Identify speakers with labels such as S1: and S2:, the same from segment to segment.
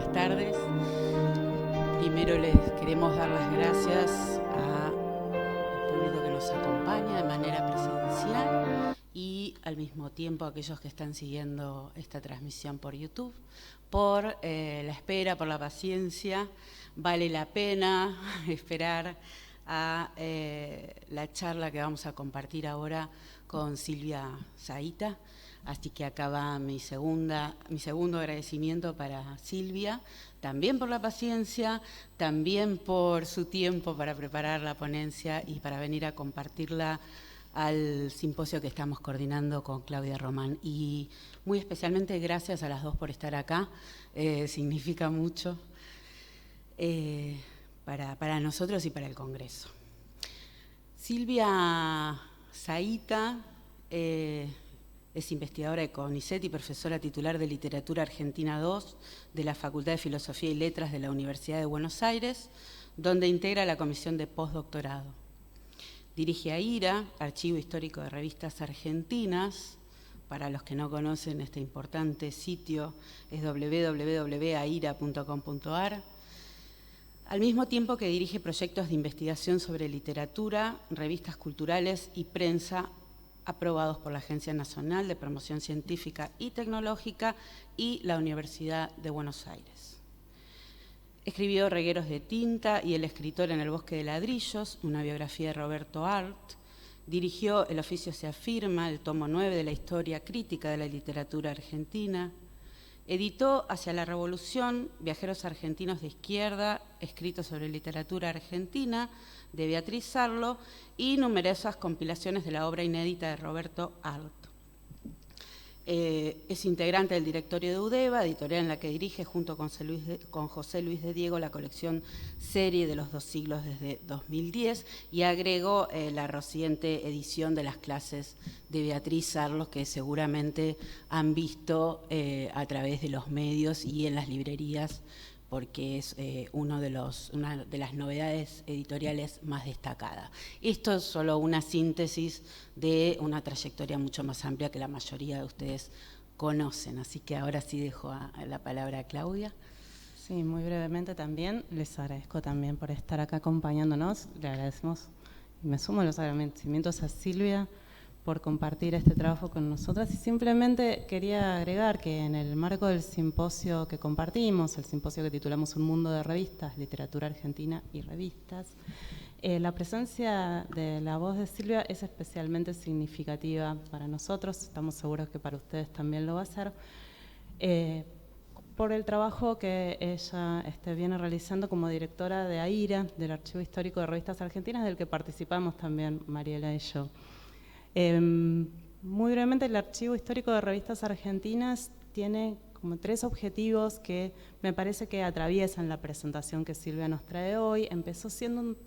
S1: buenas tardes. Primero les queremos dar las gracias al público que nos acompaña de manera presencial y al mismo tiempo a aquellos que están siguiendo esta transmisión por YouTube, por la espera, por la paciencia. Vale la pena esperar a la charla que vamos a compartir ahora con Silvia Zahita. Así que acá va mi segundo agradecimiento para Silvia, también por la paciencia, también por su tiempo para preparar la ponencia y para venir a compartirla al simposio que estamos coordinando con Claudia Román. Y muy especialmente gracias a las dos por estar acá, significa mucho para nosotros y para el Congreso. Silvia Zahita es investigadora de CONICET y profesora titular de Literatura Argentina II de la Facultad de Filosofía y Letras de la Universidad de Buenos Aires, donde integra la comisión de postdoctorado. Dirige AIRA, Archivo Histórico de Revistas Argentinas. Para los que no conocen este importante sitio, es www.aira.com.ar. Al mismo tiempo que dirige proyectos de investigación sobre literatura, revistas culturales y prensa aprobados por la Agencia Nacional de Promoción Científica y Tecnológica y la Universidad de Buenos Aires. Escribió Regueros de tinta y El escritor en el bosque de ladrillos, una biografía de Roberto Arlt. Dirigió El oficio se afirma, el tomo 9 de la historia crítica de la literatura argentina. Editó Hacia la Revolución, Viajeros argentinos de izquierda, escritos sobre literatura argentina, de Beatriz Sarlo, y numerosas compilaciones de la obra inédita de Roberto Arlt. Es integrante del directorio de UDEVA, editorial en la que dirige junto con José Luis de Diego la colección Serie de los dos siglos desde 2010 y agregó la reciente edición de las clases de Beatriz Sarlo, que seguramente han visto a través de los medios y en las librerías, porque es una de las novedades editoriales más destacadas. Esto es solo una síntesis de una trayectoria mucho más amplia que la mayoría de ustedes conocen. Así que ahora sí dejo la palabra a Claudia.
S2: Sí, muy brevemente también, les agradezco también por estar acá acompañándonos. Le agradecemos y me sumo a los agradecimientos a Silvia por compartir este trabajo con nosotras, y simplemente quería agregar que en el marco del simposio que compartimos, el simposio que titulamos Un mundo de revistas, literatura argentina y revistas, la presencia de la voz de Silvia es especialmente significativa para nosotros, estamos seguros que para ustedes también lo va a ser, por el trabajo que ella viene realizando como directora de AIRA, del Archivo Histórico de Revistas Argentinas, del que participamos también Mariela y yo. Muy brevemente, el Archivo Histórico de Revistas Argentinas tiene como 3 objetivos que me parece que atraviesan la presentación que Silvia nos trae hoy. Empezó siendo un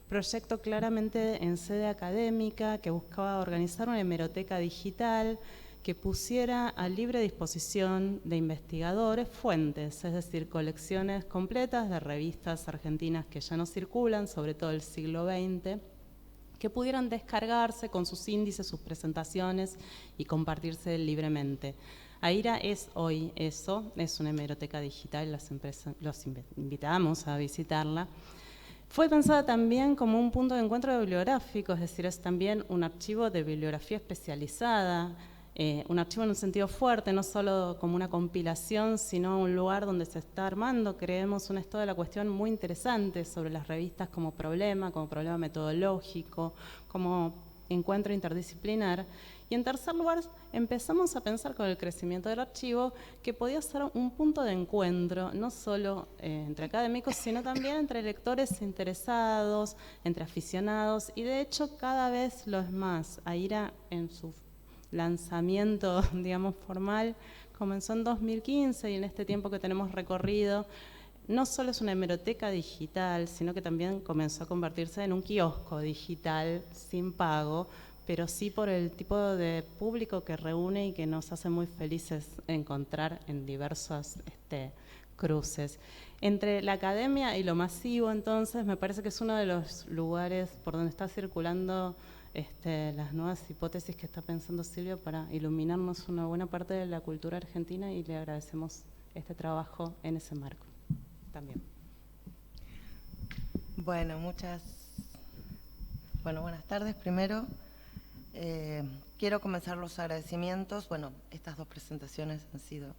S2: proyecto claramente en sede académica que buscaba organizar una hemeroteca digital que pusiera a libre disposición de investigadores fuentes, es decir, colecciones completas de revistas argentinas que ya no circulan, sobre todo el siglo XX, que pudieran descargarse con sus índices, sus presentaciones y compartirse libremente. AIRA es hoy eso, es una hemeroteca digital, los invitamos a visitarla. Fue pensada también como un punto de encuentro bibliográfico, es decir, es también un archivo de bibliografía especializada, un archivo en un sentido fuerte, no solo como una compilación, sino un lugar donde se está armando, creemos, un estado de la cuestión muy interesante sobre las revistas como problema metodológico, como encuentro interdisciplinar. Y en tercer lugar, empezamos a pensar con el crecimiento del archivo que podía ser un punto de encuentro, no solo entre académicos, sino también entre lectores interesados, entre aficionados, y de hecho cada vez lo es más. AIRA en su lanzamiento, digamos, formal, comenzó en 2015 y en este tiempo que tenemos recorrido, no solo es una hemeroteca digital, sino que también comenzó a convertirse en un kiosco digital sin pago, pero sí por el tipo de público que reúne y que nos hace muy felices encontrar en diversos cruces. Entre la academia y lo masivo, entonces, me parece que es uno de los lugares por donde está circulando las nuevas hipótesis que está pensando Silvia para iluminarnos una buena parte de la cultura argentina, y le agradecemos este trabajo en ese marco también.
S3: Bueno, buenas tardes. Primero, quiero comenzar los agradecimientos. Bueno, estas dos presentaciones han sido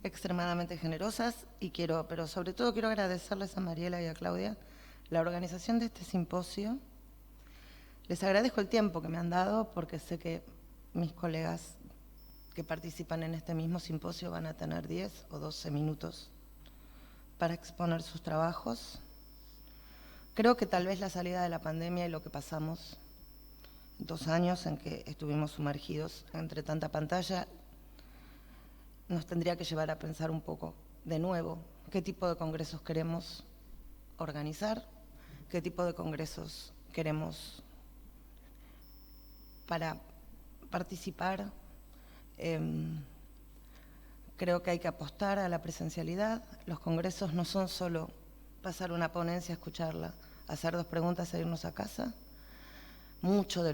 S3: extremadamente generosas pero sobre todo quiero agradecerles a Mariela y a Claudia la organización de este simposio. Les agradezco el tiempo que me han dado porque sé que mis colegas que participan en este mismo simposio van a tener 10 o 12 minutos para exponer sus trabajos. Creo que tal vez la salida de la pandemia y lo que pasamos 2 años en que estuvimos sumergidos entre tanta pantalla nos tendría que llevar a pensar un poco de nuevo qué tipo de congresos queremos organizar, qué tipo de congresos queremos para participar. Creo que hay que apostar a la presencialidad. Los congresos no son solo pasar una ponencia, escucharla, hacer 2 preguntas e irnos a casa. Mucho de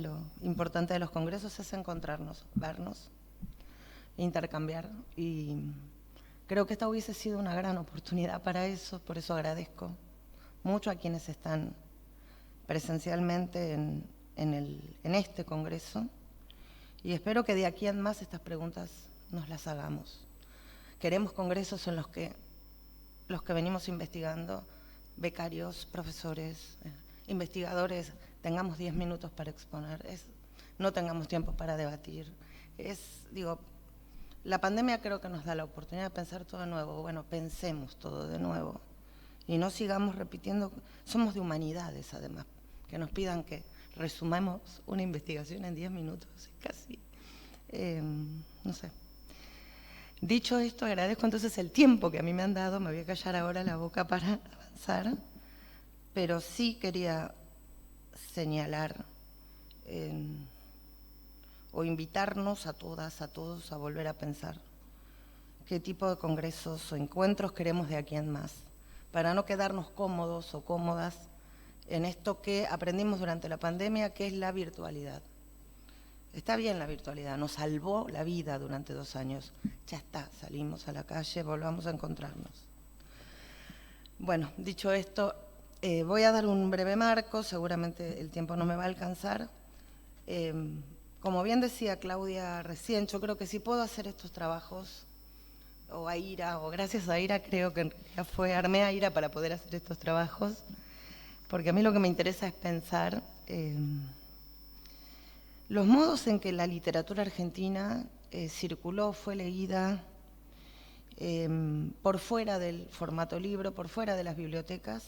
S3: lo importante de los congresos es encontrarnos, vernos, intercambiar, y creo que esta hubiese sido una gran oportunidad para eso. Por eso agradezco mucho a quienes están presencialmente en este congreso, y espero que de aquí en más estas preguntas nos las hagamos. Queremos congresos en los que venimos investigando, becarios, profesores, investigadores, tengamos 10 minutos para exponer, no tengamos tiempo para debatir. La pandemia creo que nos da la oportunidad de pensar todo de nuevo. Bueno, pensemos todo de nuevo y no sigamos repitiendo. Somos de humanidades, además, que nos pidan que resumamos una investigación en 10 minutos, casi, no sé. Dicho esto, agradezco entonces el tiempo que a mí me han dado. Me voy a callar ahora la boca para avanzar, pero sí quería señalar o invitarnos a todas, a todos a volver a pensar qué tipo de congresos o encuentros queremos de aquí en más, para no quedarnos cómodos o cómodas en esto que aprendimos durante la pandemia, que es la virtualidad. Está bien la virtualidad, nos salvó la vida durante 2 años. Ya está, salimos a la calle, volvamos a encontrarnos. Bueno, dicho esto, voy a dar un breve marco, seguramente el tiempo no me va a alcanzar. Como bien decía Claudia recién, yo creo que si puedo hacer estos trabajos, o gracias a Ira, creo que armé a Ira para poder hacer estos trabajos, porque a mí lo que me interesa es pensar los modos en que la literatura argentina circuló, fue leída por fuera del formato libro, por fuera de las bibliotecas,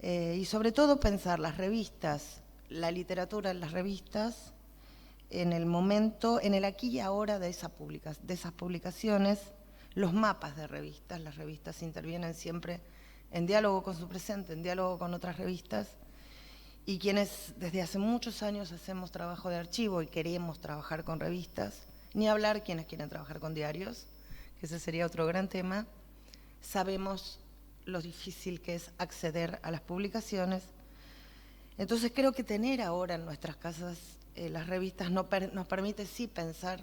S3: y sobre todo pensar las revistas, la literatura en las revistas, en el momento, en el aquí y ahora de esas publicaciones, los mapas de revistas. Las revistas intervienen siempre en diálogo con su presente, en diálogo con otras revistas, y quienes desde hace muchos años hacemos trabajo de archivo y queremos trabajar con revistas, ni hablar quienes quieren trabajar con diarios, que ese sería otro gran tema, sabemos lo difícil que es acceder a las publicaciones. Entonces creo que tener ahora en nuestras casas las revistas nos permite sí pensar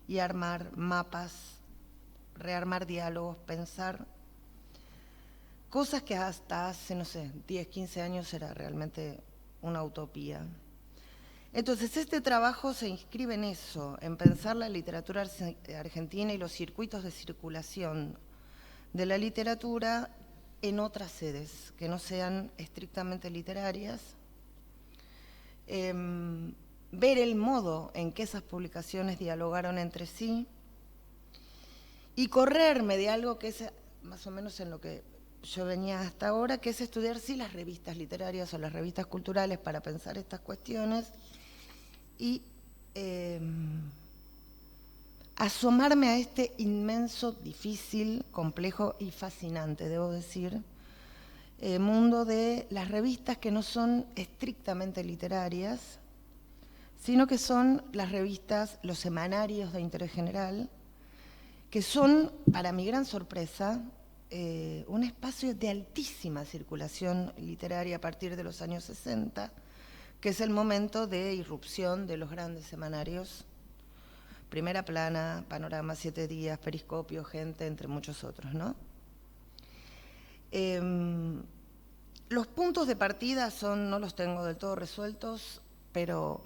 S3: y armar mapas, rearmar diálogos, pensar cosas que hasta hace, no sé, 10, 15 años era realmente una utopía. Entonces este trabajo se inscribe en eso, en pensar la literatura argentina y los circuitos de circulación de la literatura en otras sedes, que no sean estrictamente literarias. Ver el modo en que esas publicaciones dialogaron entre sí y correrme de algo que es más o menos en lo que yo venía hasta ahora, que es estudiar sí las revistas literarias o las revistas culturales para pensar estas cuestiones y asomarme a este inmenso, difícil, complejo y fascinante, debo decir, mundo de las revistas que no son estrictamente literarias, sino que son las revistas, los semanarios de interés general, que son, para mi gran sorpresa, un espacio de altísima circulación literaria a partir de los años 60, que es el momento de irrupción de los grandes semanarios, Primera Plana, Panorama, 7 Días, Periscopio, Gente, entre muchos otros, ¿no? Los puntos de partida no los tengo del todo resueltos, pero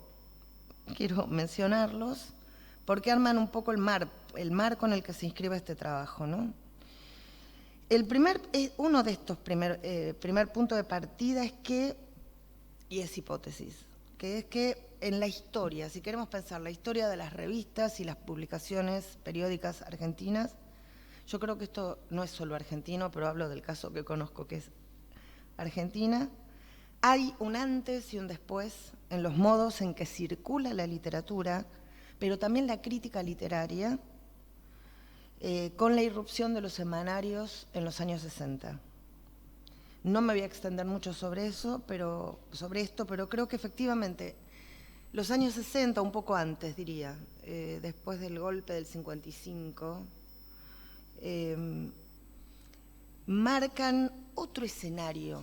S3: quiero mencionarlos porque arman un poco el marco en el que se inscribe este trabajo, ¿no? Uno de estos primer punto de partida es hipótesis, que es que en la historia, si queremos pensar la historia de las revistas y las publicaciones periódicas argentinas, yo creo que esto no es solo argentino, pero hablo del caso que conozco, que es Argentina, hay un antes y un después en los modos en que circula la literatura, pero también la crítica literaria, con la irrupción de los semanarios en los años 60. No me voy a extender mucho sobre esto, pero creo que efectivamente los años 60, un poco antes diría, después del golpe del 55, marcan otro escenario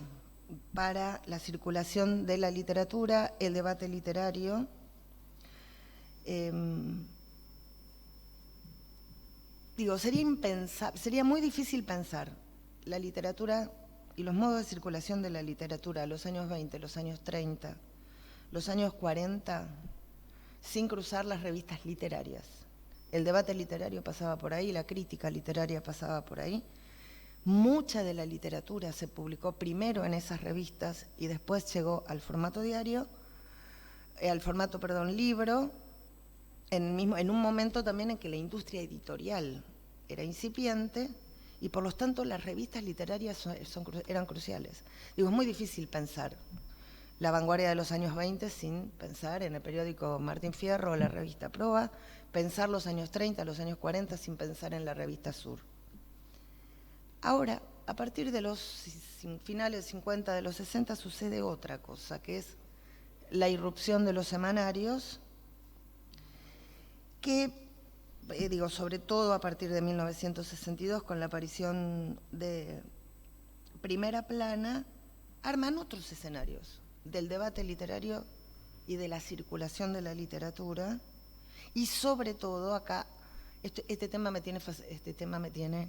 S3: para la circulación de la literatura, el debate literario. Sería muy difícil pensar la literatura y los modos de circulación de la literatura, los años 20, los años 30, los años 40, sin cruzar las revistas literarias. El debate literario pasaba por ahí, la crítica literaria pasaba por ahí. Mucha de la literatura se publicó primero en esas revistas y después llegó al formato diario, libro, en un momento también en que la industria editorial era incipiente y por lo tanto las revistas literarias eran cruciales. Es muy difícil pensar la vanguardia de los años 20 sin pensar en el periódico Martín Fierro o la revista Proa, pensar los años 30, los años 40 sin pensar en la revista Sur. Ahora, a partir de los finales 50, de los 60, sucede otra cosa, que es la irrupción de los semanarios, que, sobre todo a partir de 1962, con la aparición de Primera Plana, arman otros escenarios del debate literario y de la circulación de la literatura, y sobre todo acá, este tema me tiene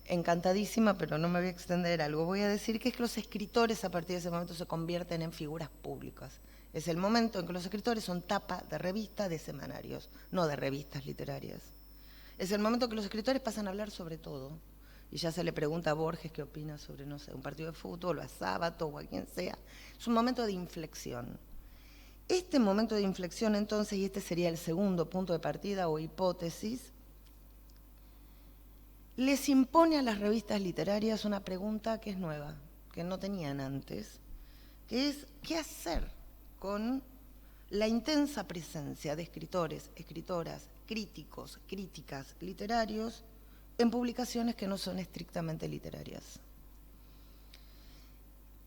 S3: encantadísima, pero no me voy a extender algo. Voy a decir que es que los escritores a partir de ese momento se convierten en figuras públicas. Es el momento en que los escritores son tapa de revistas, de semanarios, no de revistas literarias. Es el momento en que los escritores pasan a hablar sobre todo. Y ya se le pregunta a Borges qué opina sobre, no sé, un partido de fútbol, o a Sábato, o a quien sea. Es un momento de inflexión. Este momento de inflexión, entonces, y este sería el segundo punto de partida o hipótesis, les impone a las revistas literarias una pregunta que es nueva, que no tenían antes, que es ¿qué hacer con la intensa presencia de escritores, escritoras, críticos, críticas literarios en publicaciones que no son estrictamente literarias?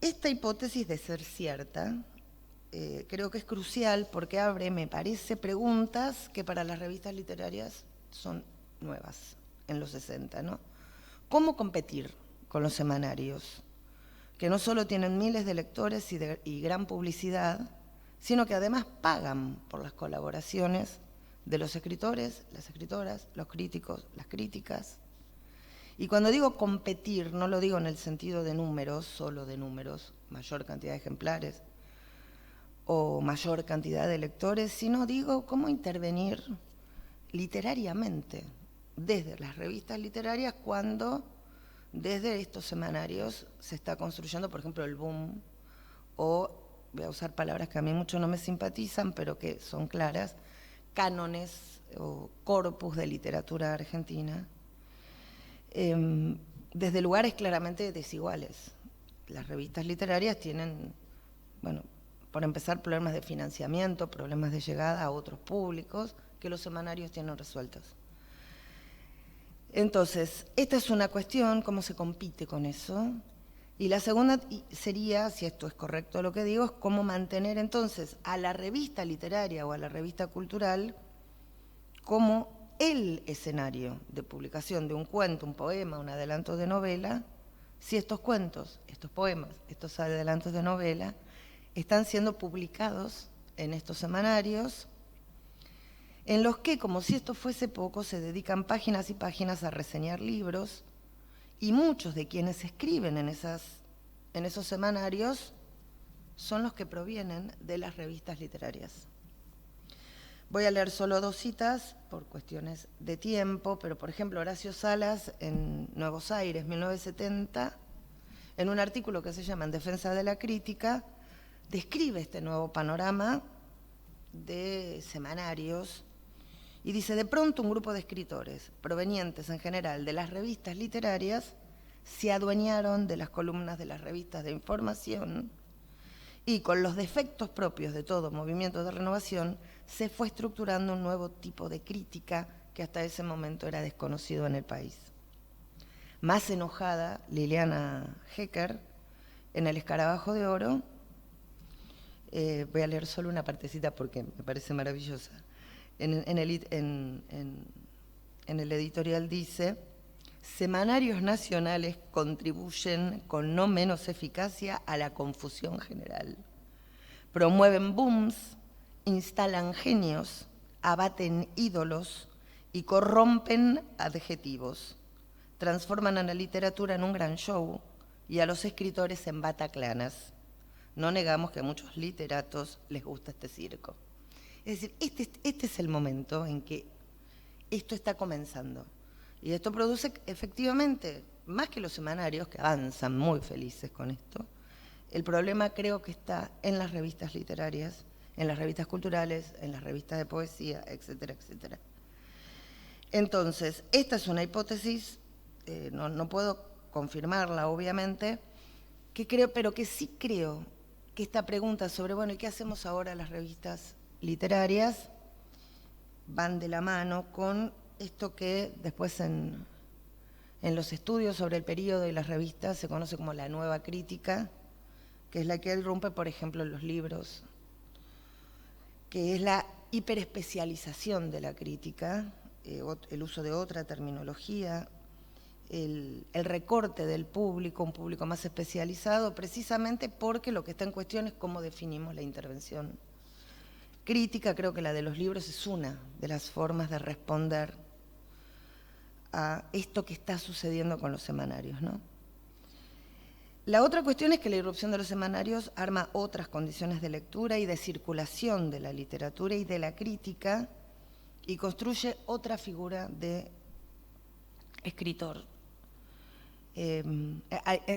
S3: Esta hipótesis, de ser cierta, creo que es crucial porque abre, me parece, preguntas que para las revistas literarias son nuevas en los 60, ¿no? ¿Cómo competir con los semanarios, que no solo tienen miles de lectores y gran publicidad, sino que además pagan por las colaboraciones de los escritores, las escritoras, los críticos, las críticas? Y cuando digo competir, no lo digo en el sentido de números, solo de números, mayor cantidad de ejemplares o mayor cantidad de lectores, sino digo cómo intervenir literariamente desde las revistas literarias cuando desde estos semanarios se está construyendo, por ejemplo, el boom, o voy a usar palabras que a mí mucho no me simpatizan, pero que son claras, cánones o corpus de literatura argentina, desde lugares claramente desiguales. Las revistas literarias tienen, bueno, por empezar, problemas de financiamiento, problemas de llegada a otros públicos que los semanarios tienen resueltos. Entonces, esta es una cuestión, cómo se compite con eso. Y la segunda sería, si esto es correcto lo que digo, es cómo mantener entonces a la revista literaria o a la revista cultural como el escenario de publicación de un cuento, un poema, un adelanto de novela, si estos cuentos, estos poemas, estos adelantos de novela están siendo publicados en estos semanarios en los que, como si esto fuese poco, se dedican páginas y páginas a reseñar libros, y muchos de quienes escriben en esos semanarios son los que provienen de las revistas literarias. Voy a leer solo 2 citas por cuestiones de tiempo, pero por ejemplo Horacio Salas en Nuevos Aires, 1970, en un artículo que se llama En defensa de la crítica, describe este nuevo panorama de semanarios y dice: de pronto un grupo de escritores provenientes en general de las revistas literarias se adueñaron de las columnas de las revistas de información y, con los defectos propios de todo movimiento de renovación, se fue estructurando un nuevo tipo de crítica que hasta ese momento era desconocido en el país. Más enojada, Liliana Hecker, en El Escarabajo de Oro, voy a leer solo una partecita porque me parece maravillosa. En el editorial dice: semanarios nacionales contribuyen con no menos eficacia a la confusión general. Promueven booms, instalan genios, abaten ídolos y corrompen adjetivos. Transforman a la literatura en un gran show y a los escritores en bataclanas. No negamos que a muchos literatos les gusta este circo. Es decir, este es el momento en que esto está comenzando. Y esto produce efectivamente, más que los semanarios, que avanzan muy felices con esto, el problema creo que está en las revistas literarias, en las revistas culturales, en las revistas de poesía, etcétera, etcétera. Entonces, esta es una hipótesis, no puedo confirmarla obviamente, pero que sí creo que esta pregunta sobre, bueno, ¿y qué hacemos ahora las revistas literarias? Van de la mano con esto que después en los estudios sobre el periodo de las revistas se conoce como la nueva crítica, que es la que irrumpe, por ejemplo, en los libros, que es la hiperespecialización de la crítica, el uso de otra terminología, el recorte del público, un público más especializado, precisamente porque lo que está en cuestión es cómo definimos la intervención crítica. Creo que la de los libros es una de las formas de responder a esto que está sucediendo con los semanarios, ¿no? La otra cuestión es que la irrupción de los semanarios arma otras condiciones de lectura y de circulación de la literatura y de la crítica y construye otra figura de escritor,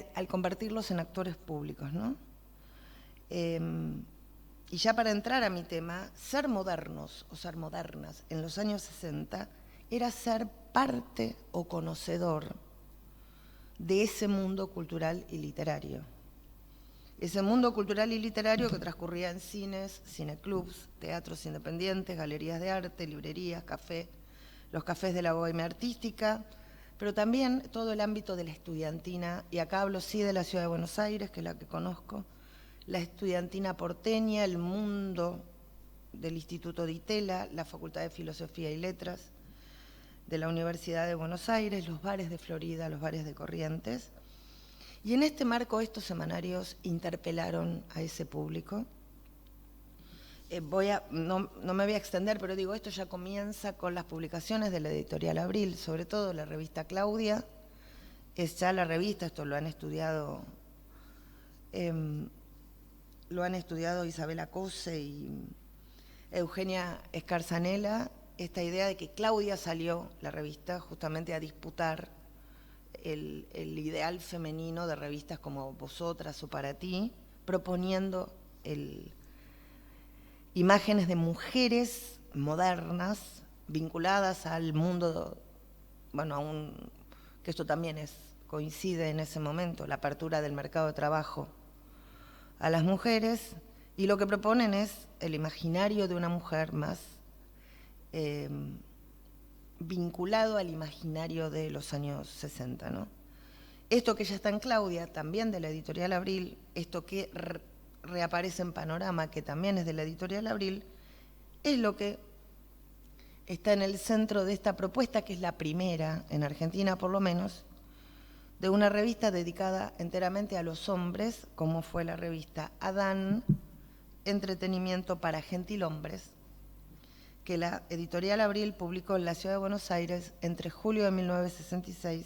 S3: al convertirlos en actores públicos, ¿no? Y ya para entrar a mi tema, ser modernos o ser modernas en los años 60 era ser parte o conocedor de ese mundo cultural y literario. Ese mundo cultural y literario que transcurría en cines, cineclubs, teatros independientes, galerías de arte, librerías, café, los cafés de la bohemia artística, pero también todo el ámbito de la estudiantina, y acá hablo sí de la ciudad de Buenos Aires, que es la que conozco, la estudiantina porteña, el mundo del Instituto de Itela, la Facultad de Filosofía y Letras de la Universidad de Buenos Aires, los bares de Florida, los bares de Corrientes. Y en este marco estos semanarios interpelaron a ese público. No me voy a extender, pero digo, esto ya comienza con las publicaciones de la editorial Abril, sobre todo la revista Claudia. Es ya la revista, esto lo han estudiado Isabela Cose y Eugenia Escarzanela, esta idea de que Claudia salió, la revista, justamente a disputar el ideal femenino de revistas como Vosotras o Para Ti, proponiendo imágenes de mujeres modernas vinculadas al mundo, bueno, que esto también coincide en ese momento, la apertura del mercado de trabajo a las mujeres, y lo que proponen es el imaginario de una mujer más vinculado al imaginario de los años 60, ¿no? Esto que ya está en Claudia, también de la editorial Abril, esto que reaparece en Panorama, que también es de la editorial Abril, es lo que está en el centro de esta propuesta, que es la primera, en Argentina por lo menos, de una revista dedicada enteramente a los hombres, como fue la revista Adán, Entretenimiento para Gentilhombres, que la editorial Abril publicó en la ciudad de Buenos Aires entre julio de 1966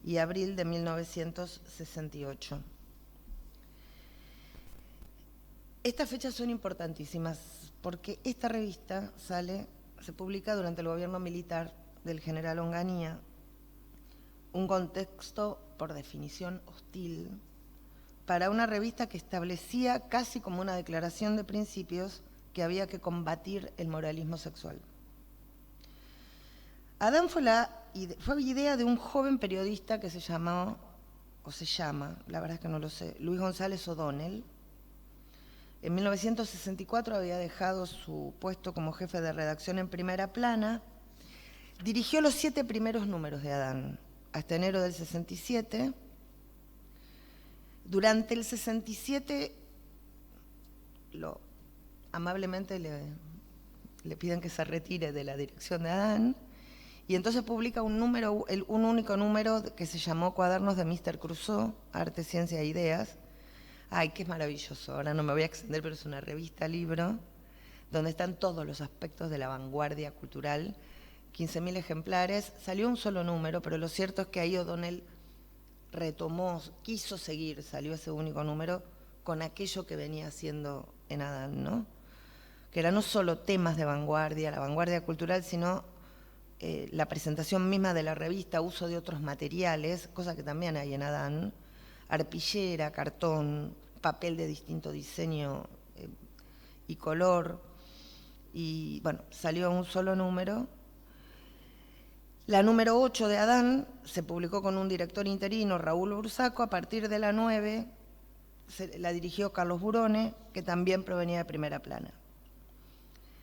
S3: y abril de 1968. Estas fechas son importantísimas porque esta revista se publica durante el gobierno militar del general Onganía, un contexto por definición hostil, para una revista que establecía casi como una declaración de principios que había que combatir el moralismo sexual. Adán fue idea de un joven periodista que se llama, la verdad es que no lo sé, Luis González O'Donnell. En 1964 había dejado su puesto como jefe de redacción en Primera Plana, dirigió los 7 primeros números de Adán, hasta enero del 67. Durante el 67, amablemente le piden que se retire de la dirección de Adán, y entonces publica un único número que se llamó Cuadernos de Mr. Crusoe, Arte, Ciencia e Ideas. Ay, qué maravilloso, ahora no me voy a extender, pero es una revista libro, donde están todos los aspectos de la vanguardia cultural, 15.000 ejemplares, salió un solo número, pero lo cierto es que ahí O'Donnell quiso seguir, salió ese único número, con aquello que venía haciendo en Adán, ¿no? Que eran no solo temas de vanguardia, la vanguardia cultural, sino la presentación misma de la revista, uso de otros materiales, cosa que también hay en Adán, arpillera, cartón, papel de distinto diseño y color, y bueno, salió un solo número. La número 8 de Adán se publicó con un director interino, Raúl Bursaco. A partir de la 9 la dirigió Carlos Burone, que también provenía de Primera Plana.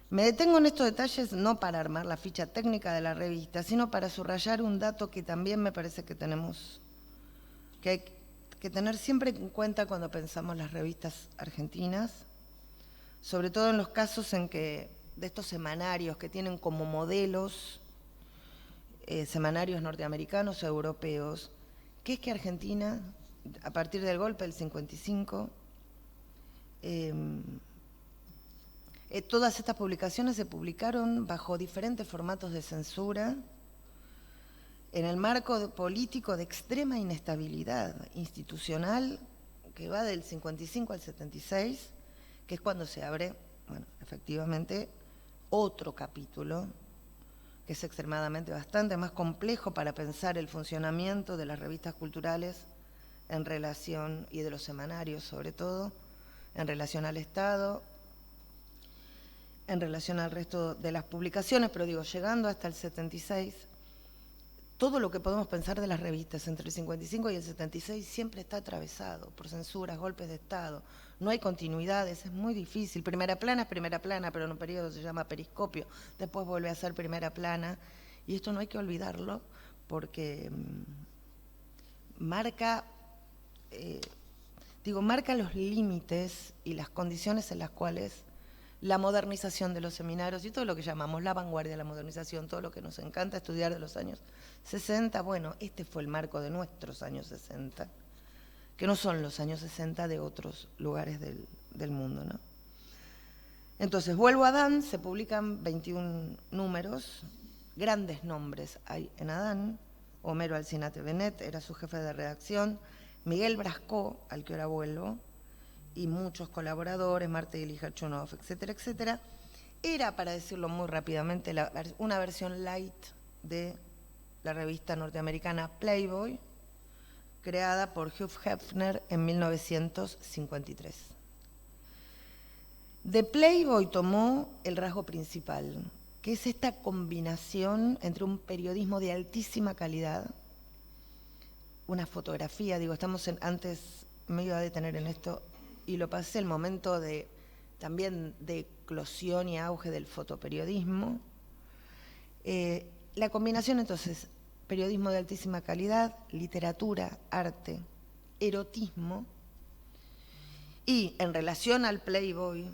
S3: Me detengo en estos detalles no para armar la ficha técnica de la revista, sino para subrayar un dato que también me parece que hay que tener siempre en cuenta cuando pensamos las revistas argentinas, sobre todo en los casos en que de estos semanarios que tienen como modelos semanarios norteamericanos o europeos, que es que Argentina, a partir del golpe del 55, todas estas publicaciones se publicaron bajo diferentes formatos de censura, en el marco político de extrema inestabilidad institucional que va del 55 al 76, que es cuando se abre, bueno, efectivamente, otro capítulo que es extremadamente bastante más complejo para pensar el funcionamiento de las revistas culturales en relación, y de los semanarios sobre todo, en relación al Estado, en relación al resto de las publicaciones, pero digo, llegando hasta el 76, todo lo que podemos pensar de las revistas entre el 55 y el 76 siempre está atravesado por censuras, golpes de Estado, no hay continuidades, es muy difícil. Primera Plana es Primera Plana, pero en un periodo se llama Periscopio, después vuelve a ser Primera Plana, y esto no hay que olvidarlo porque marca los límites y las condiciones en las cuales la modernización de los seminarios y todo lo que llamamos la vanguardia, la modernización, todo lo que nos encanta estudiar de los años 60, bueno, este fue el marco de nuestros años 60, que no son los años 60 de otros lugares del mundo, ¿no? Entonces, vuelvo a Adán, se publican 21 números, grandes nombres hay en Adán. Homero Alcinate Benet era su jefe de redacción, Miguel Brascó, al que ahora vuelvo, y muchos colaboradores, Marta Elija Chonov, etcétera, etcétera. Era, para decirlo muy rápidamente, una versión light de la revista norteamericana Playboy, creada por Hugh Hefner en 1953. De Playboy tomó el rasgo principal, que es esta combinación entre un periodismo de altísima calidad, una fotografía, antes me iba a detener en esto, y lo pasé el momento también de eclosión y auge del fotoperiodismo. La combinación, entonces, periodismo de altísima calidad, literatura, arte, erotismo, y en relación al Playboy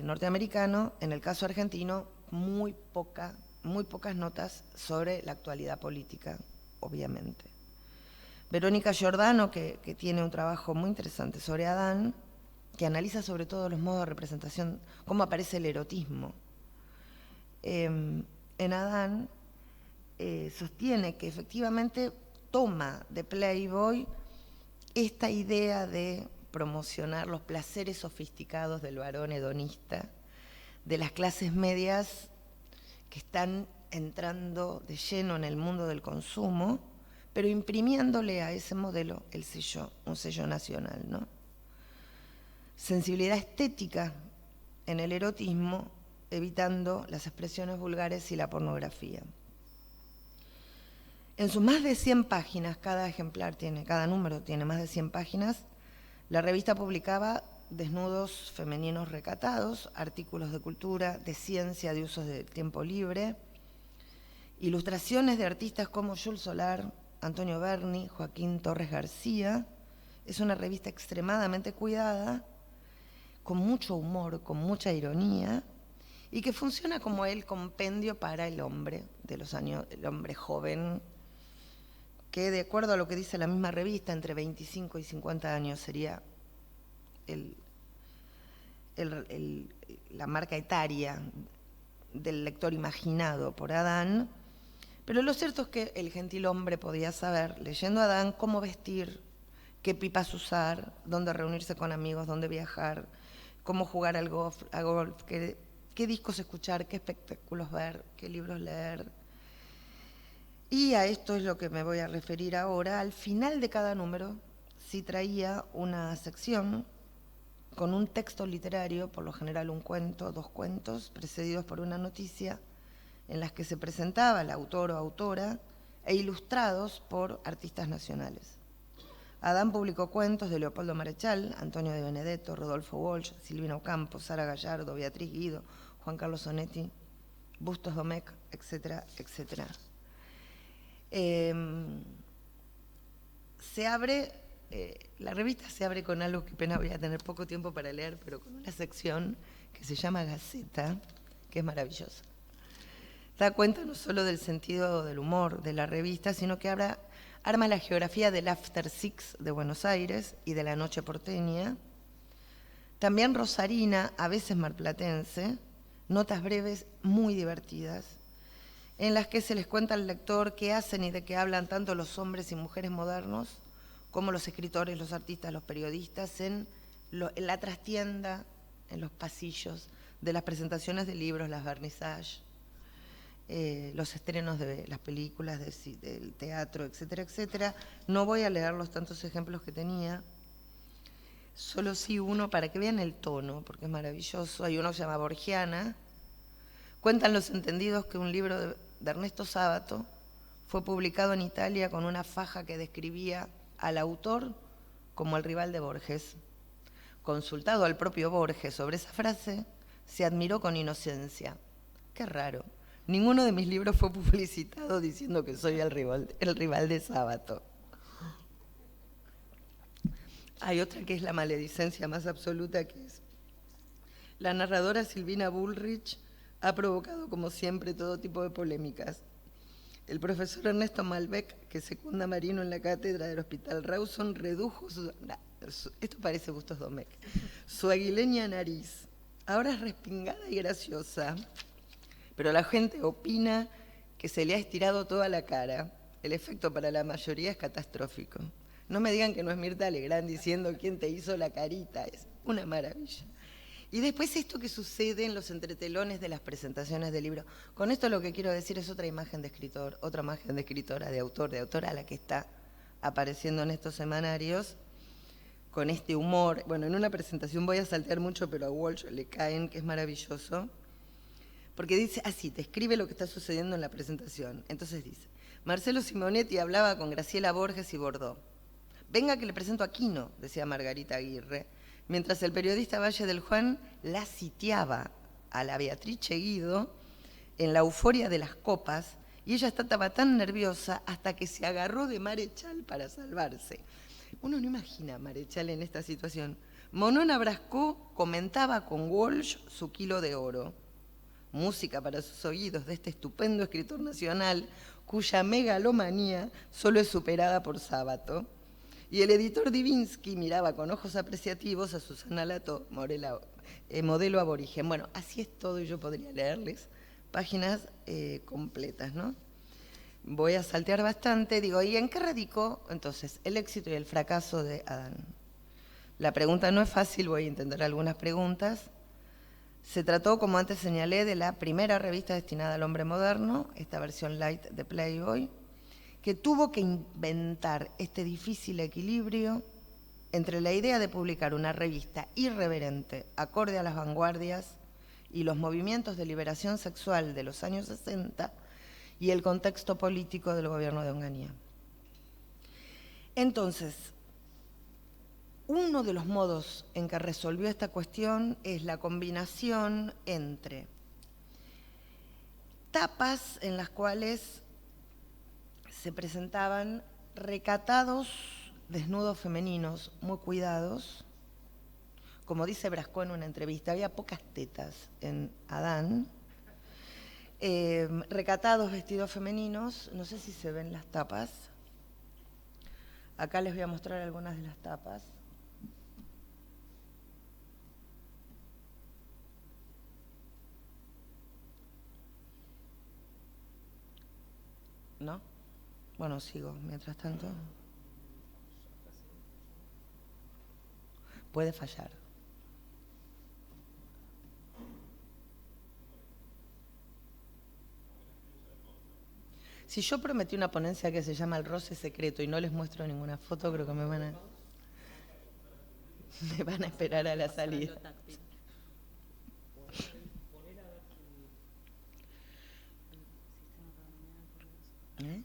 S3: norteamericano, en el caso argentino, muy pocas notas sobre la actualidad política, obviamente. Verónica Giordano, que tiene un trabajo muy interesante sobre Adán, que analiza sobre todo los modos de representación, cómo aparece el erotismo en Adán, sostiene que efectivamente toma de Playboy esta idea de promocionar los placeres sofisticados del varón hedonista, de las clases medias que están entrando de lleno en el mundo del consumo, pero imprimiéndole a ese modelo el sello, un sello nacional, ¿no? Sensibilidad estética en el erotismo, evitando las expresiones vulgares y la pornografía. En sus más de 100 páginas, cada número tiene más de 100 páginas, la revista publicaba desnudos femeninos recatados, artículos de cultura, de ciencia, de usos del tiempo libre, ilustraciones de artistas como Jules Solar, Antonio Berni, Joaquín Torres García. Es una revista extremadamente cuidada, con mucho humor, con mucha ironía, y que funciona como el compendio para el hombre de los años, el hombre joven, que de acuerdo a lo que dice la misma revista, entre 25 y 50 años sería la marca etaria del lector imaginado por Adán, pero lo cierto es que el gentilhombre podía saber, leyendo a Adán, cómo vestir, qué pipas usar, dónde reunirse con amigos, dónde viajar, cómo jugar al golf, qué discos escuchar, qué espectáculos ver, qué libros leer. Y a esto es lo que me voy a referir ahora. Al final de cada número sí traía una sección con un texto literario, por lo general un cuento, 2 cuentos, precedidos por una noticia, en las que se presentaba el autor o autora e ilustrados por artistas nacionales. Adán publicó cuentos de Leopoldo Marechal, Antonio de Benedetto, Rodolfo Walsh, Silvina Ocampo, Sara Gallardo, Beatriz Guido, Juan Carlos Onetti, Bustos Domecq, etcétera, etcétera. La revista se abre con algo que pena voy a tener poco tiempo para leer, pero con una sección que se llama Gaceta, que es maravillosa. Da cuenta no solo del sentido del humor de la revista, sino que arma la geografía del After Six de Buenos Aires y de la noche porteña. También rosarina, a veces marplatense, notas breves muy divertidas, en las que se les cuenta al lector qué hacen y de qué hablan tanto los hombres y mujeres modernos, como los escritores, los artistas, los periodistas, en la trastienda, en los pasillos de las presentaciones de libros, las vernissages, los estrenos de las películas, del teatro, etcétera, etcétera. No voy a leer los tantos ejemplos que tenía, solo sí uno para que vean el tono, porque es maravilloso. Hay uno que se llama Borgiana. Cuentan los entendidos que un libro de Ernesto Sábato fue publicado en Italia con una faja que describía al autor como el rival de Borges. Consultado al propio Borges sobre esa frase, se admiró con inocencia. Qué raro. Ninguno de mis libros fue publicitado diciendo que soy el rival de Sábato. Hay otra que es la maledicencia más absoluta, que es: la narradora Silvina Bullrich ha provocado, como siempre, todo tipo de polémicas. El profesor Ernesto Malbec, que secunda a Marino en la cátedra del Hospital Rawson, redujo esto parece Bustos Domecq, su aguileña nariz. Ahora es respingada y graciosa, pero la gente opina que se le ha estirado toda la cara. El efecto para la mayoría es catastrófico. No me digan que no es Mirta Legrand diciendo quién te hizo la carita, es una maravilla. Y después esto que sucede en los entretelones de las presentaciones del libro. Con esto lo que quiero decir es otra imagen de escritor, otra imagen de escritora, de autora, la que está apareciendo en estos semanarios, con este humor. Bueno, en una presentación voy a saltear mucho, pero a Walsh le caen, que es maravilloso, porque dice así, te escribe lo que está sucediendo en la presentación. Entonces dice: Marcelo Simonetti hablaba con Graciela Borges y Bordó. Venga que le presento a Quino, decía Margarita Aguirre, mientras el periodista Valle del Juan la sitiaba a la Beatrice Guido en la euforia de las copas, y ella estaba tan nerviosa hasta que se agarró de Marechal para salvarse. Uno no imagina a Marechal en esta situación. Monona Brasco comentaba con Walsh su kilo de oro. Música para sus oídos de este estupendo escritor nacional, cuya megalomanía solo es superada por Sábato. Y el editor Divinsky miraba con ojos apreciativos a Susana Lato, modelo aborigen. Bueno, así es todo, y yo podría leerles páginas completas, ¿no? Voy a saltear bastante, digo, ¿y en qué radicó entonces el éxito y el fracaso de Adán? La pregunta no es fácil, voy a intentar algunas preguntas. Se trató, como antes señalé, de la primera revista destinada al hombre moderno, esta versión light de Playboy, que tuvo que inventar este difícil equilibrio entre la idea de publicar una revista irreverente, acorde a las vanguardias y los movimientos de liberación sexual de los años 60 y el contexto político del gobierno de Onganía. Entonces, uno de los modos en que resolvió esta cuestión es la combinación entre tapas en las cuales se presentaban recatados desnudos femeninos muy cuidados. Como dice Brasco en una entrevista, había pocas tetas en Adán. Recatados vestidos femeninos, no sé si se ven las tapas. Acá les voy a mostrar algunas de las tapas. ¿No? Bueno, sigo mientras tanto. Puede fallar. Si yo prometí una ponencia que se llama El roce secreto y no les muestro ninguna foto, creo que me van a esperar a la salida. ¿Eh?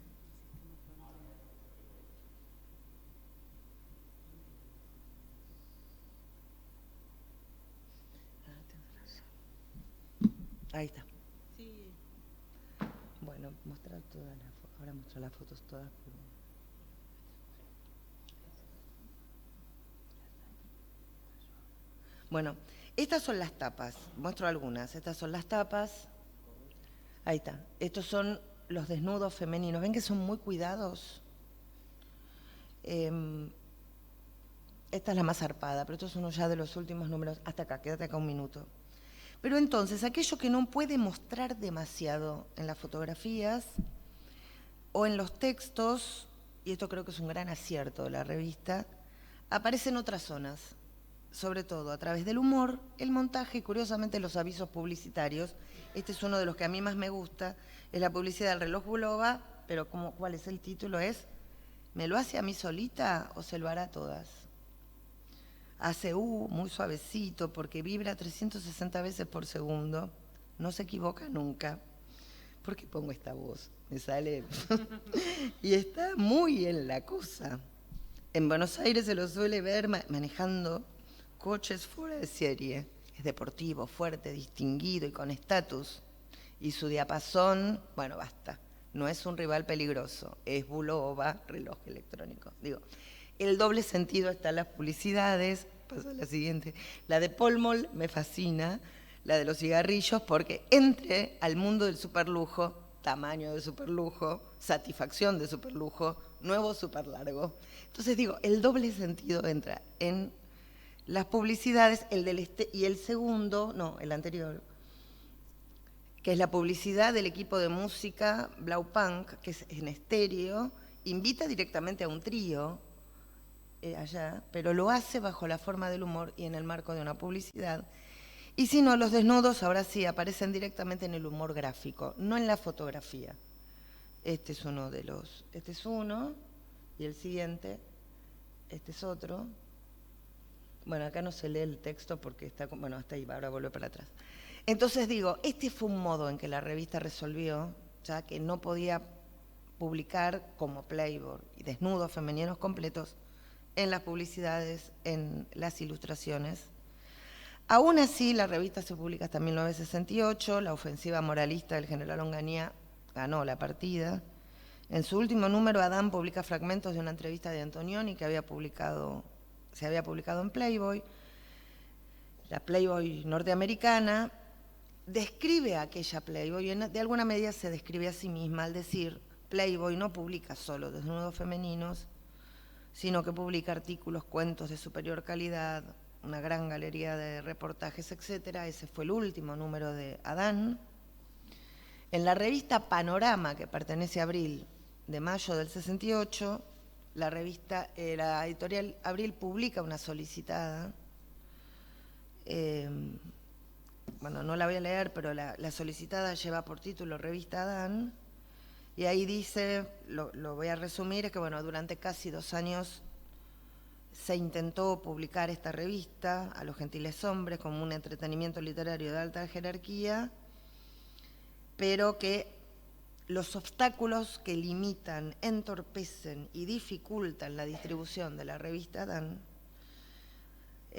S3: Ahí está.
S2: Sí.
S3: Bueno, mostrar todas las fotos. Ahora muestro las fotos todas. Pero... Bueno, estas son las tapas. Muestro algunas. Estas son las tapas. Ahí está. Estos son los desnudos femeninos. ¿Ven que son muy cuidados? Esta es la más zarpada, pero estos son ya de los últimos números. Hasta acá, quédate acá un minuto. Pero entonces, aquello que no puede mostrar demasiado en las fotografías o en los textos, y esto creo que es un gran acierto de la revista, aparece en otras zonas, sobre todo a través del humor, el montaje y curiosamente los avisos publicitarios. Este es uno de los que a mí más me gusta, es la publicidad del reloj Bulova, pero ¿cuál es el título? Es ¿me lo hace a mí solita o se lo hará a todas? Hace muy suavecito porque vibra 360 veces por segundo, no se equivoca nunca. ¿Por qué pongo esta voz? Me sale... y está muy en la cosa. En Buenos Aires se lo suele ver manejando coches fuera de serie. Es deportivo, fuerte, distinguido y con estatus. Y su diapasón, bueno, basta. No es un rival peligroso, es Bulova, reloj electrónico. Digo, el doble sentido está en las publicidades. Paso a la siguiente. La de Polmol me fascina, la de los cigarrillos, porque entre al mundo del superlujo, tamaño de superlujo, satisfacción de superlujo, nuevo superlargo. Entonces digo, el doble sentido entra en las publicidades, y el segundo, no, el anterior, que es la publicidad del equipo de música Blaupunk, que es en estéreo, invita directamente a un trío, allá, pero lo hace bajo la forma del humor y en el marco de una publicidad. Y si no, los desnudos ahora sí aparecen directamente en el humor gráfico, no en la fotografía. Este es uno de los... Este es uno, y el siguiente, este es otro. Bueno, acá no se lee el texto porque está... Bueno, hasta ahí, ahora vuelve para atrás. Entonces digo, este fue un modo en que la revista resolvió, ya que no podía publicar como Playboy y desnudos femeninos completos en las publicidades, en las ilustraciones. Aún así, la revista se publica hasta 1968, la ofensiva moralista del general Onganía ganó la partida. En su último número, Adán publica fragmentos de una entrevista de Antonioni que se había publicado en Playboy. La Playboy norteamericana describe a aquella Playboy y de alguna medida se describe a sí misma al decir, Playboy no publica solo desnudos femeninos, sino que publica artículos, cuentos de superior calidad, una gran galería de reportajes, etc. Ese fue el último número de Adán. En la revista Panorama, que pertenece a Abril, de mayo del 68, la editorial Abril publica una solicitada. Bueno, no la voy a leer, pero la solicitada lleva por título Revista Adán, y ahí dice, lo voy a resumir, es que bueno, durante casi 2 años se intentó publicar esta revista a los gentiles hombres como un entretenimiento literario de alta jerarquía, pero que los obstáculos que limitan, entorpecen y dificultan la distribución de la revista Adán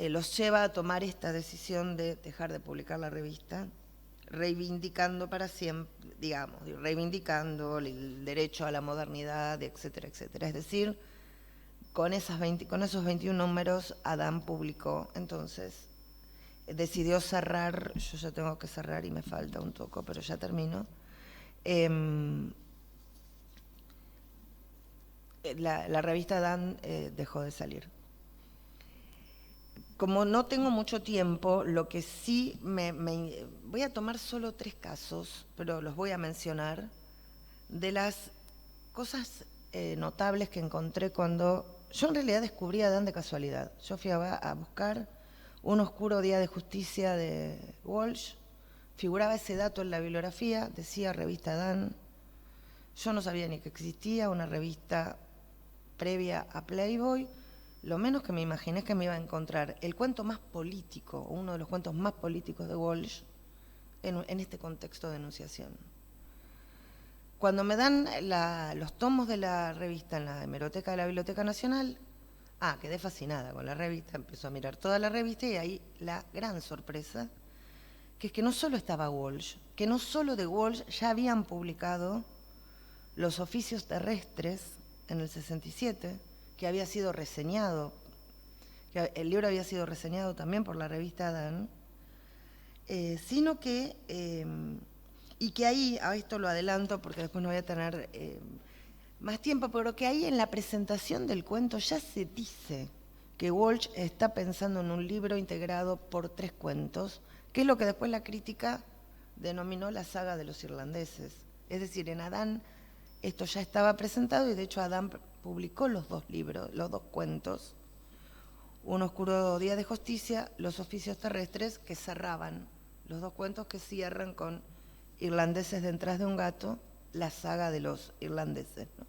S3: los lleva a tomar esta decisión de dejar de publicar la revista, reivindicando para siempre, digamos, reivindicando el derecho a la modernidad, etcétera, etcétera. Es decir, con esos 21 números, Adán publicó, entonces, decidió cerrar, yo ya tengo que cerrar y me falta un toco, pero ya termino. La revista Adán dejó de salir. Como no tengo mucho tiempo, lo que sí voy a tomar solo 3 casos, pero los voy a mencionar, de las cosas notables que encontré cuando... Yo en realidad descubrí a Adán de casualidad. Yo fui a buscar Un oscuro día de justicia de Walsh, figuraba ese dato en la bibliografía, decía revista Adán. Yo no sabía ni que existía una revista previa a Playboy. Lo menos que me imaginé es que me iba a encontrar el cuento más político, uno de los cuentos más políticos de Walsh, en este contexto de enunciación. Cuando me dan los tomos de la revista en la hemeroteca de la Biblioteca Nacional, quedé fascinada con la revista, empezó a mirar toda la revista y ahí la gran sorpresa, que es que no solo estaba Walsh, que no solo de Walsh ya habían publicado Los oficios terrestres en el 67, que había sido reseñado, que el libro había sido reseñado también por la revista Adán, sino que, y que ahí, a esto lo adelanto porque después no voy a tener más tiempo, pero que ahí en la presentación del cuento ya se dice que Walsh está pensando en un libro integrado por 3 cuentos, que es lo que después la crítica denominó la saga de los irlandeses. Es decir, en Adán esto ya estaba presentado y de hecho Adán publicó los 2 libros, los 2 cuentos, Un oscuro día de justicia, Los oficios terrestres, que cerraban, los 2 cuentos que cierran con Irlandeses detrás de un gato, la saga de los irlandeses, ¿no?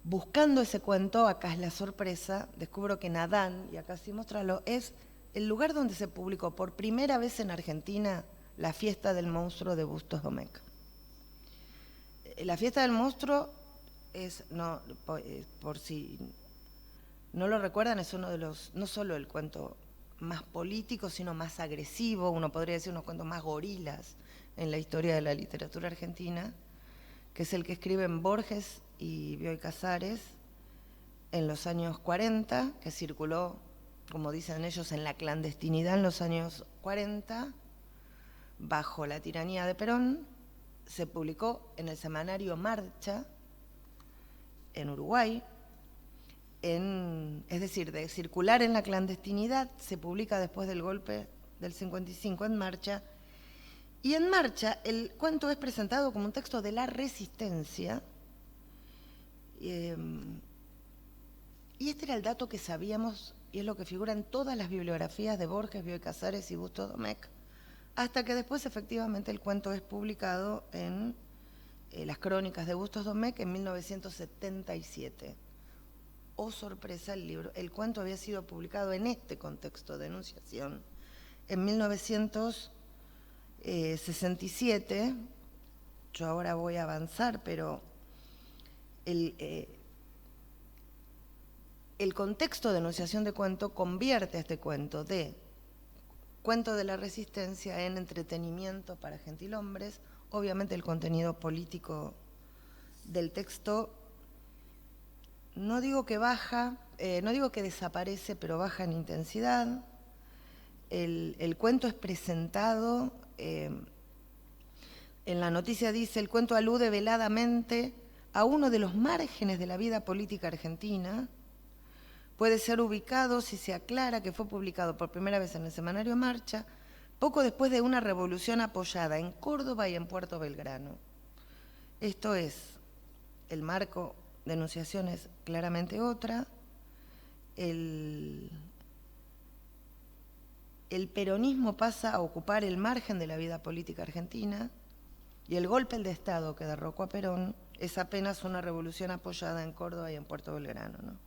S3: Buscando ese cuento, acá es la sorpresa, descubro que en Adán, y acá sí mostrarlo, es el lugar donde se publicó por primera vez en Argentina La fiesta del monstruo de Bustos Domecq. La fiesta del monstruo es, por si no lo recuerdan, es uno de los, no solo el cuento más político, sino más agresivo, uno podría decir unos cuentos más gorilas en la historia de la literatura argentina, que es el que escriben Borges y Bioy Casares en los años 40, que circuló, como dicen ellos, en la clandestinidad en los años 40, bajo la tiranía de Perón. Se publicó en el semanario Marcha, en Uruguay, es decir, de circular en la clandestinidad, se publica después del golpe del 55 en Marcha, y en Marcha el cuento es presentado como un texto de la resistencia, y este era el dato que sabíamos, y es lo que figura en todas las bibliografías de Borges, Bioy Casares y Bustos Domecq, hasta que después efectivamente el cuento es publicado en las crónicas de Bustos Domecq en 1977. Oh sorpresa, el cuento había sido publicado en este contexto de enunciación en 1967. Yo ahora voy a avanzar, pero el contexto de enunciación de cuento convierte a este cuento de cuento de la resistencia en entretenimiento para gentilhombres. Obviamente el contenido político del texto, no digo que baja, no digo que desaparece, pero baja en intensidad. El cuento es presentado, en la noticia dice, el cuento alude veladamente a uno de los márgenes de la vida política argentina. Puede ser ubicado si se aclara que fue publicado por primera vez en el semanario Marcha, poco después de una revolución apoyada en Córdoba y en Puerto Belgrano. Esto es, el marco de enunciación es claramente otra. El peronismo pasa a ocupar el margen de la vida política argentina y el golpe de Estado que derrocó a Perón es apenas una revolución apoyada en Córdoba y en Puerto Belgrano, ¿no?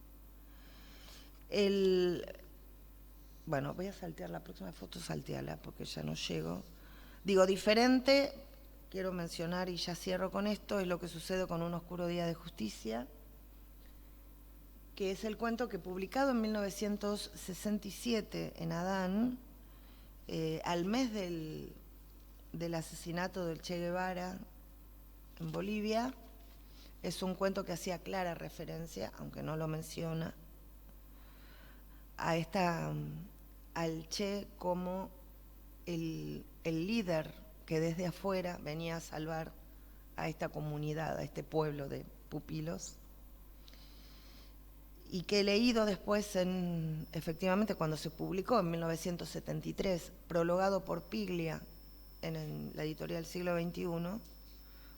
S3: Bueno, voy a saltear la próxima foto, salteala porque ya no llego. Digo, diferente, quiero mencionar y ya cierro con esto, es lo que sucede con Un oscuro día de justicia, que es el cuento que publicado en 1967 en Adán, al mes del asesinato del Che Guevara en Bolivia, es un cuento que hacía clara referencia, aunque no lo menciona, al Che como el líder que desde afuera venía a salvar a esta comunidad, a este pueblo de pupilos, y que he leído después, efectivamente, cuando se publicó en 1973, prologado por Piglia en la editorial Siglo XXI,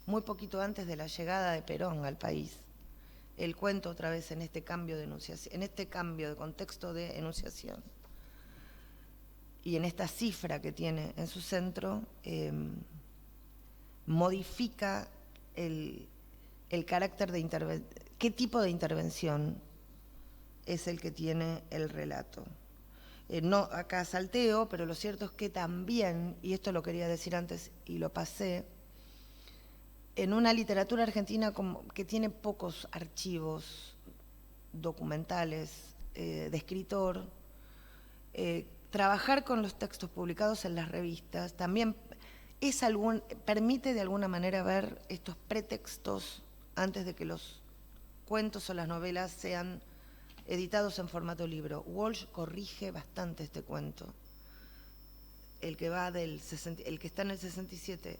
S3: muy poquito antes de la llegada de Perón al país. El cuento otra vez en este cambio de enunciación, en este cambio de contexto de enunciación y en esta cifra que tiene en su centro, modifica el carácter de intervención, qué tipo de intervención es el que tiene el relato. No, acá salteo, pero lo cierto es que también, y esto lo quería decir antes y lo pasé, en una literatura argentina que tiene pocos archivos documentales de escritor, trabajar con los textos publicados en las revistas también permite de alguna manera ver estos pretextos antes de que los cuentos o las novelas sean editados en formato libro. Walsh corrige bastante este cuento, el que está en el 67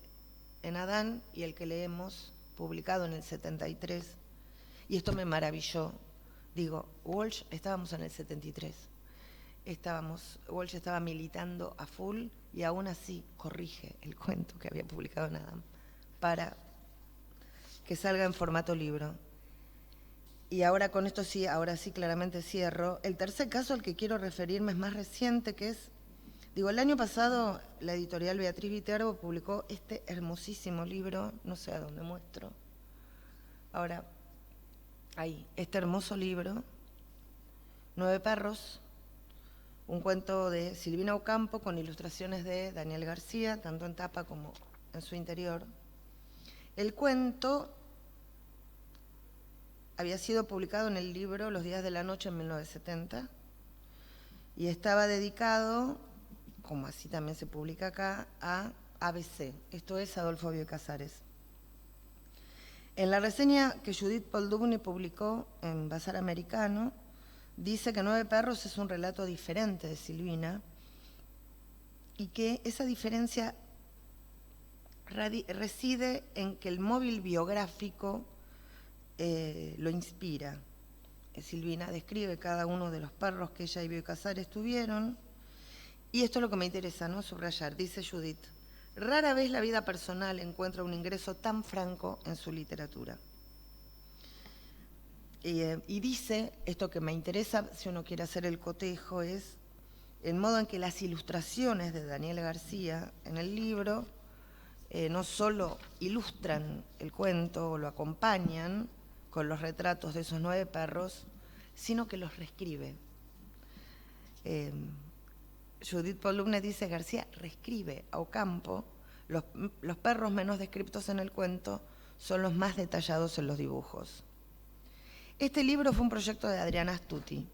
S3: en Adán y el que leemos publicado en el 73, y esto me maravilló. Digo, Walsh, estábamos en el 73, Walsh estaba militando a full y aún así corrige el cuento que había publicado en Adán para que salga en formato libro. Y ahora con esto sí, ahora sí claramente cierro. El tercer caso al que quiero referirme es más reciente, que es, el año pasado la editorial Beatriz Viterbo publicó este hermosísimo libro, no sé a dónde muestro. Ahora, ahí, este hermoso libro, 9 perros, un cuento de Silvina Ocampo con ilustraciones de Daniel García, tanto en tapa como en su interior. El cuento había sido publicado en el libro Los días de la noche en 1970 y estaba dedicado, como así también se publica acá, a ABC, esto es Adolfo Bioy Casares. En la reseña que Judith Poldubny publicó en Bazar Americano, dice que 9 perros es un relato diferente de Silvina y que esa diferencia reside en que el móvil biográfico lo inspira. Silvina describe cada uno de los perros que ella y Bioy Casares tuvieron, y esto es lo que me interesa, ¿no?, subrayar. Dice Judith, rara vez la vida personal encuentra un ingreso tan franco en su literatura. Y dice, esto que me interesa, si uno quiere hacer el cotejo, es el modo en que las ilustraciones de Daniel García en el libro no solo ilustran el cuento o lo acompañan con los retratos de esos 9 perros, sino que los reescribe. Judith Poldubny dice, García reescribe a Ocampo, los perros menos descriptos en el cuento son los más detallados en los dibujos. Este libro fue un proyecto de Adriana Astuti.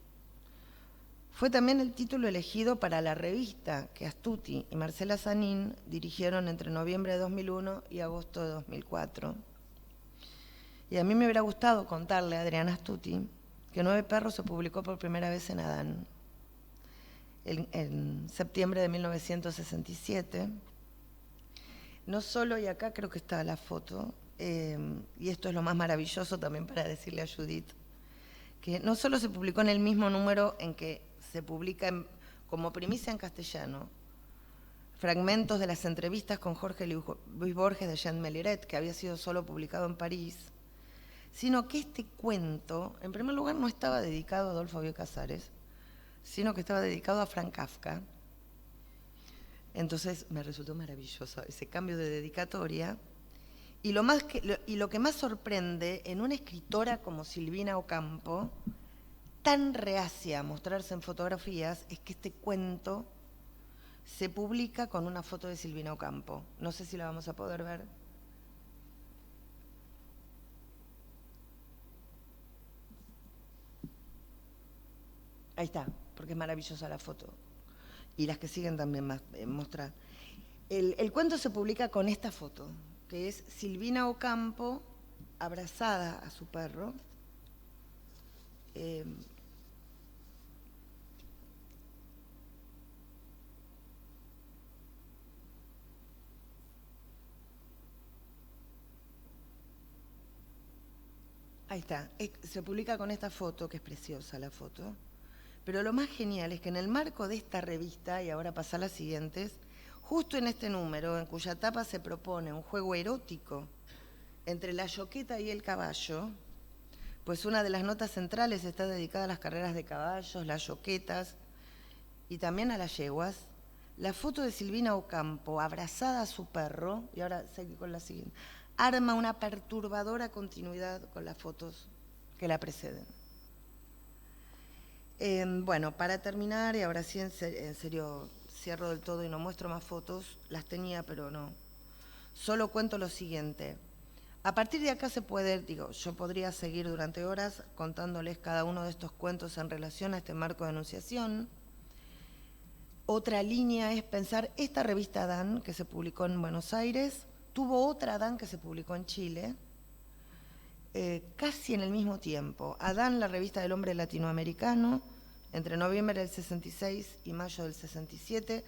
S3: Fue también el título elegido para la revista que Astuti y Marcela Sanín dirigieron entre noviembre de 2001 y agosto de 2004. Y a mí me hubiera gustado contarle a Adriana Astuti que 9 perros se publicó por primera vez en Adán, en septiembre de 1967. No solo, y acá creo que está la foto, y esto es lo más maravilloso también para decirle a Judith, que no solo se publicó en el mismo número en que se publica como primicia en castellano fragmentos de las entrevistas con Jorge Luis Borges de Jean Meliret, que había sido solo publicado en París, sino que este cuento, en primer lugar, no estaba dedicado a Adolfo Bioy Casares, sino que estaba dedicado a Franz Kafka. Entonces me resultó maravilloso ese cambio de dedicatoria. Y lo que más sorprende en una escritora como Silvina Ocampo, tan reacia a mostrarse en fotografías, es que este cuento se publica con una foto de Silvina Ocampo. No sé si la vamos a poder ver. Ahí está, porque es maravillosa la foto. Y las que siguen también mostrar. El cuento se publica con esta foto, que es Silvina Ocampo abrazada a su perro. Ahí está, se publica con esta foto, que es preciosa la foto. Pero lo más genial es que en el marco de esta revista, y ahora pasa a las siguientes, justo en este número, en cuya tapa se propone un juego erótico entre la yoqueta y el caballo, pues una de las notas centrales está dedicada a las carreras de caballos, las yoquetas y también a las yeguas. La foto de Silvina Ocampo abrazada a su perro, y ahora seguí con la siguiente, arma una perturbadora continuidad con las fotos que la preceden. Bueno, para terminar, y ahora sí en serio cierro del todo y no muestro más fotos, las tenía pero no, solo cuento lo siguiente. A partir de acá se puede, yo podría seguir durante horas contándoles cada uno de estos cuentos en relación a este marco de enunciación. Otra línea es pensar esta revista Adán, que se publicó en Buenos Aires, tuvo otra Adán que se publicó en Chile, casi en el mismo tiempo. Adán, la revista del hombre latinoamericano, entre noviembre del 66 y mayo del 67.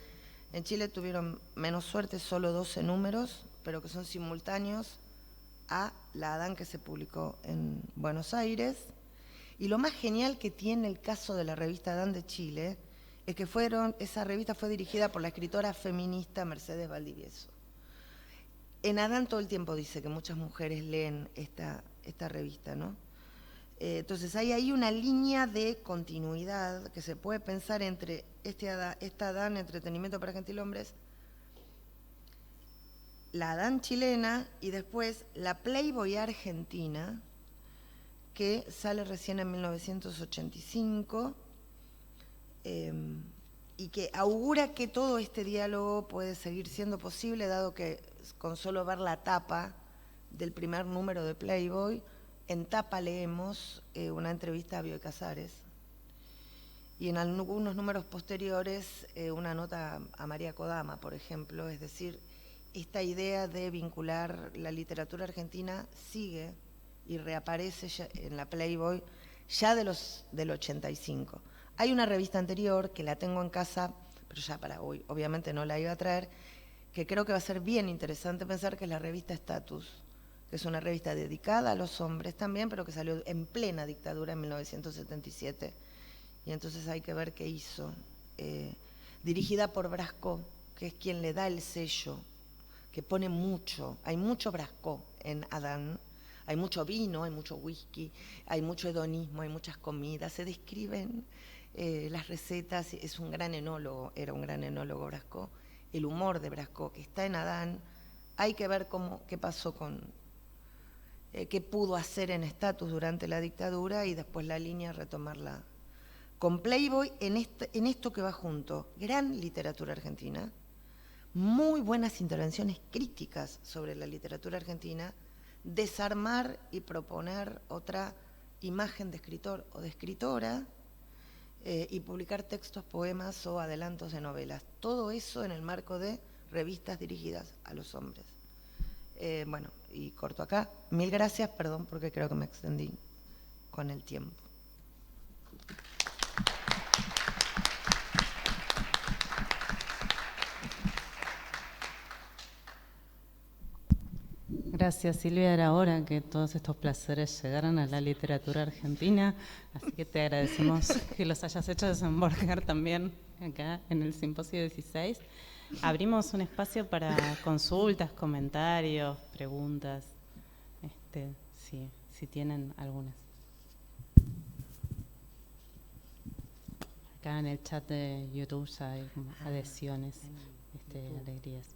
S3: En Chile tuvieron menos suerte, solo 12 números, pero que son simultáneos a la Adán que se publicó en Buenos Aires. Y lo más genial que tiene el caso de la revista Adán de Chile es que esa revista fue dirigida por la escritora feminista Mercedes Valdivieso. En Adán todo el tiempo dice que muchas mujeres leen esta revista, ¿no? Entonces hay ahí una línea de continuidad que se puede pensar entre esta Adán, Entretenimiento para Gentilhombres, la Adán chilena y después la Playboy argentina, que sale recién en 1985 y que augura que todo este diálogo puede seguir siendo posible, dado que con solo ver la tapa del primer número de Playboy, en tapa leemos una entrevista a Bioy Casares y en algunos números posteriores una nota a María Kodama, por ejemplo. Es decir, esta idea de vincular la literatura argentina sigue y reaparece ya en la Playboy ya del 85. Hay una revista anterior que la tengo en casa, pero ya para hoy obviamente no la iba a traer, que creo que va a ser bien interesante pensar, que es la revista Status, que es una revista dedicada a los hombres también, pero que salió en plena dictadura en 1977. Y entonces hay que ver qué hizo. Dirigida por Brasco, que es quien le da el sello, que pone mucho, hay mucho Brasco en Adán, hay mucho vino, hay mucho whisky, hay mucho hedonismo, hay muchas comidas, se describen las recetas, es un gran enólogo, era un gran enólogo Brasco. El humor de Brasco, que está en Adán, hay que ver qué pasó qué pudo hacer en Status durante la dictadura y después la línea retomarla con Playboy en esto que va junto. Gran literatura argentina, muy buenas intervenciones críticas sobre la literatura argentina, desarmar y proponer otra imagen de escritor o de escritora, y publicar textos, poemas o adelantos de novelas. Todo eso en el marco de revistas dirigidas a los hombres. Bueno, y corto acá. Mil gracias, perdón porque creo que me extendí con el tiempo.
S2: Gracias, Silvia. Era hora que todos estos placeres llegaran a la literatura argentina, así que te agradecemos que los hayas hecho desembarcar también acá en el Simposio 16. Abrimos un espacio para consultas, comentarios, preguntas, si tienen algunas. Acá en el chat de YouTube ya hay adhesiones, alegrías. Sí.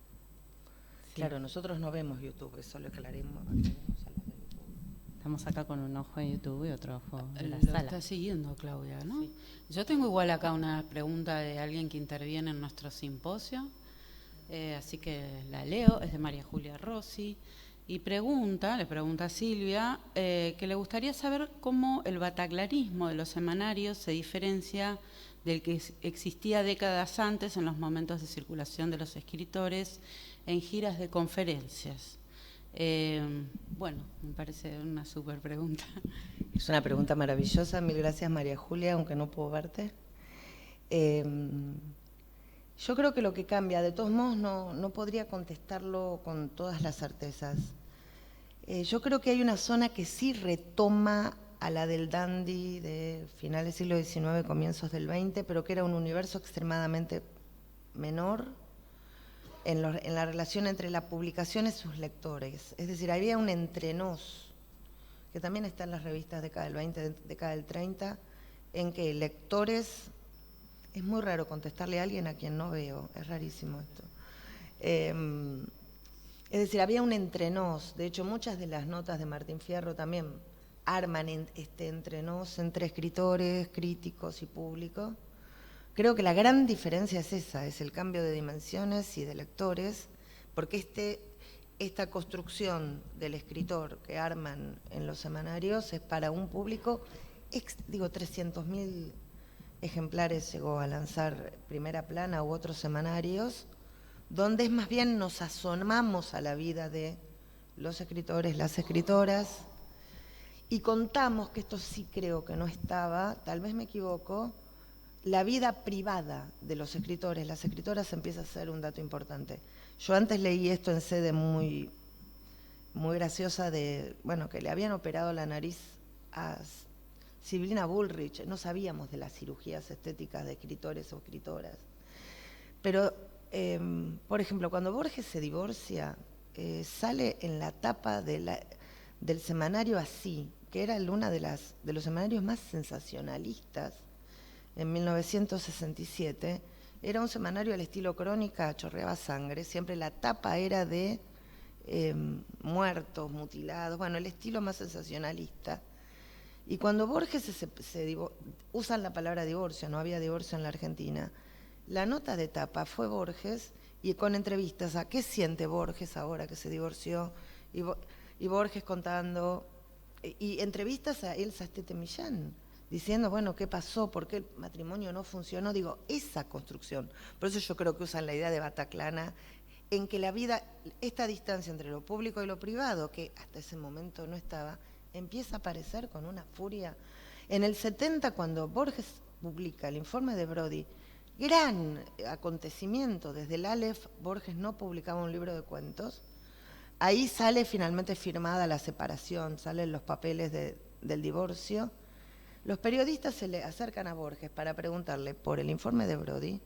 S3: Claro, nosotros no vemos YouTube, eso lo aclaremos a los de YouTube.
S2: Estamos acá con un ojo en YouTube y otro ojo en la
S1: Lo
S2: sala.
S1: está siguiendo Claudia, ¿no?
S2: Sí.
S1: Yo tengo igual acá una pregunta de alguien que interviene en nuestro simposio, así que la leo, es de María Julia Rossi, y le pregunta a Silvia, que le gustaría saber cómo el bataclanismo de los semanarios se diferencia del que existía décadas antes en los momentos de circulación de los escritores en giras de conferencias. Bueno, me parece una súper pregunta.
S3: Es una pregunta maravillosa, mil gracias María Julia, aunque no puedo verte. Yo creo que lo que cambia, de todos modos no podría contestarlo con todas las certezas. Yo creo que hay una zona que sí retoma a la del dandy de finales del siglo XIX, comienzos del XX, pero que era un universo extremadamente menor en la relación entre la publicación y sus lectores. Es decir, había un entrenos, que también está en las revistas década del 20, década del 30, en que lectores, es muy raro contestarle a alguien a quien no veo, es rarísimo esto. Es decir, había un entrenos, de hecho muchas de las notas de Martín Fierro también arman este entrenos entre escritores, críticos y público. Creo que la gran diferencia es esa, es el cambio de dimensiones y de lectores, porque esta construcción del escritor que arman en los semanarios es para un público, 300.000 ejemplares llegó a lanzar Primera Plana u otros semanarios, donde es más bien nos asomamos a la vida de los escritores, las escritoras, y contamos, que esto sí creo que no estaba, tal vez me equivoco, la vida privada de los escritores, las escritoras empieza a ser un dato importante. Yo antes leí esto en sede muy graciosa de, bueno, que le habían operado la nariz a Sibyllina Bullrich, no sabíamos de las cirugías estéticas de escritores o escritoras. Pero, por ejemplo, cuando Borges se divorcia, sale en la tapa del semanario Así, que era uno de los semanarios más sensacionalistas en 1967. Era un semanario al estilo Crónica, chorreaba sangre, siempre la tapa era de muertos, mutilados, bueno, el estilo más sensacionalista. Y cuando Borges usan la palabra divorcio, no había divorcio en la Argentina, la nota de tapa fue Borges, y con entrevistas a qué siente Borges ahora que se divorció, y Borges contando, y entrevistas a Elsa Estete Millán, diciendo, bueno, ¿qué pasó? ¿Por qué el matrimonio no funcionó? Digo, esa construcción. Por eso yo creo que usan la idea de Bataclana, en que la vida, esta distancia entre lo público y lo privado, que hasta ese momento no estaba, empieza a aparecer con una furia. En el 70, cuando Borges publica el informe de Brody, gran acontecimiento, desde el Aleph, Borges no publicaba un libro de cuentos, ahí sale finalmente firmada la separación, salen los papeles del divorcio. Los periodistas se le acercan a Borges para preguntarle por el informe de Brody,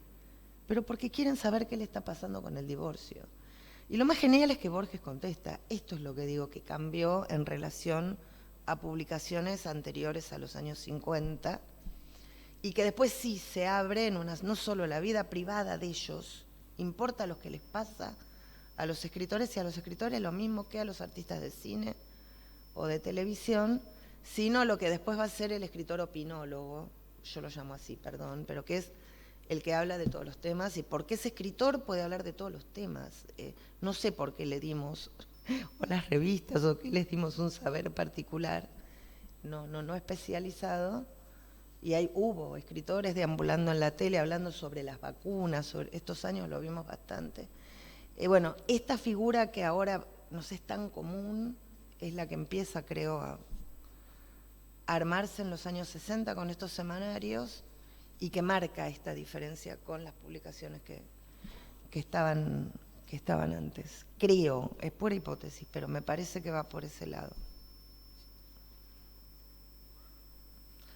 S3: pero porque quieren saber qué le está pasando con el divorcio. Y lo más genial es que Borges contesta, esto es lo que digo que cambió en relación a publicaciones anteriores a los años 50, y que después sí se abre en no solo la vida privada de ellos, importa lo que les pasa a los escritores, y a los escritores lo mismo que a los artistas de cine o de televisión, sino lo que después va a ser el escritor opinólogo, yo lo llamo así, perdón, pero que es el que habla de todos los temas, y porque ese escritor puede hablar de todos los temas. No sé por qué le dimos, o las revistas, o qué les dimos un saber particular, no especializado, y hubo escritores deambulando en la tele hablando sobre las vacunas, sobre estos años lo vimos bastante. Bueno, esta figura que ahora nos es tan común es la que empieza, creo, a armarse en los años 60 con estos semanarios, y que marca esta diferencia con las publicaciones que estaban antes. Creo, es pura hipótesis, pero me parece que va por ese lado.